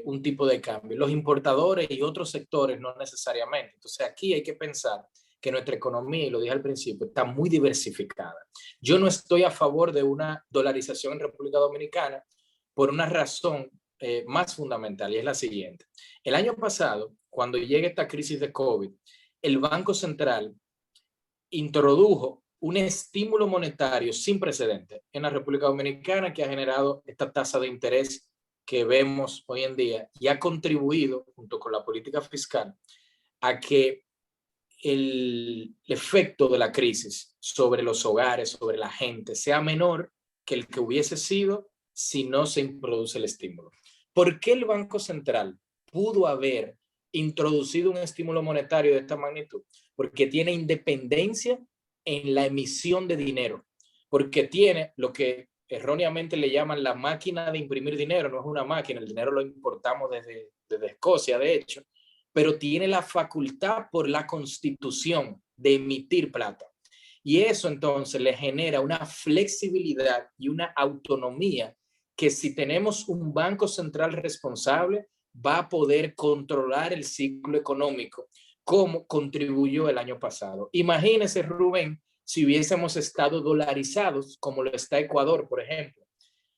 un tipo de cambio. Los importadores y otros sectores no necesariamente. Entonces aquí hay que pensar que nuestra economía, y lo dije al principio, está muy diversificada. Yo no estoy a favor de una dolarización en República Dominicana por una razón más fundamental, y es la siguiente. El año pasado, cuando llega esta crisis de COVID, el Banco Central introdujo un estímulo monetario sin precedentes en la República Dominicana que ha generado esta tasa de interés que vemos hoy en día y ha contribuido, junto con la política fiscal, a que el efecto de la crisis sobre los hogares, sobre la gente, sea menor que el que hubiese sido si no se introduce el estímulo. ¿Por qué el Banco Central pudo haber introducido un estímulo monetario de esta magnitud? Porque tiene independencia en la emisión de dinero, porque tiene lo que erróneamente le llaman la máquina de imprimir dinero. No es una máquina, el dinero lo importamos desde Escocia, de hecho, pero tiene la facultad por la Constitución de emitir plata. Y eso entonces le genera una flexibilidad y una autonomía que, si tenemos un banco central responsable, va a poder controlar el ciclo económico como contribuyó el año pasado. Imagínese, Rubén, si hubiésemos estado dolarizados como lo está Ecuador, por ejemplo.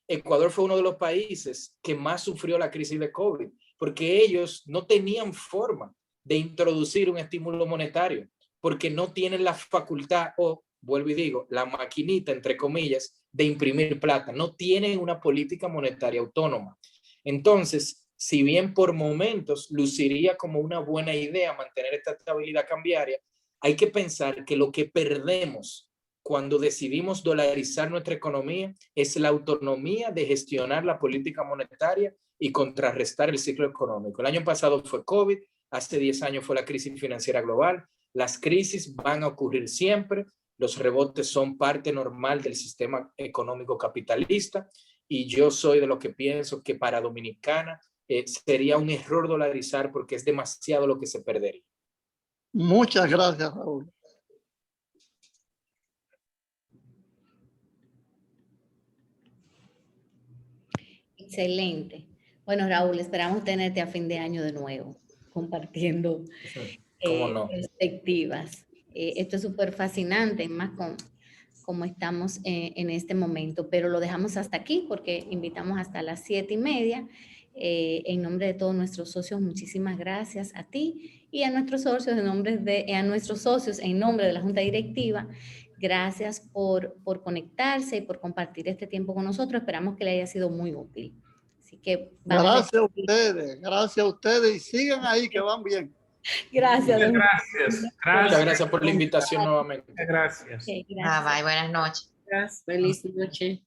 Ecuador fue uno de los países que más sufrió la crisis de COVID, porque ellos no tenían forma de introducir un estímulo monetario. porque no tienen la facultad o, vuelvo y digo, la maquinita, entre comillas, de imprimir plata. No tienen una política monetaria autónoma. Entonces, si bien por momentos luciría como una buena idea mantener esta estabilidad cambiaria, hay que pensar que lo que perdemos cuando decidimos dolarizar nuestra economía es la autonomía de gestionar la política monetaria y contrarrestar el ciclo económico. El año pasado fue COVID, hace 10 años fue la crisis financiera global. Las crisis van a ocurrir siempre, los rebotes son parte normal del sistema económico capitalista y yo soy de lo que pienso que para Dominicana sería un error dolarizar porque es demasiado lo que se perdería. Muchas gracias, Raúl. Excelente. Bueno, Raúl, esperamos tenerte a fin de año de nuevo, compartiendo ¿Cómo no? perspectivas. Esto es súper fascinante, más como estamos en este momento, pero lo dejamos hasta aquí porque invitamos hasta las 7:30. En nombre de todos nuestros socios, muchísimas gracias a ti y a nuestros socios, en nombre de la Junta Directiva. Gracias por conectarse y por compartir este tiempo con nosotros. Esperamos que le haya sido muy útil. Así que gracias a ustedes y sigan ahí que van bien. Gracias. Muchas gracias por la invitación nuevamente. Gracias. Okay, gracias. Bye, buenas noches. Gracias. Feliz noche.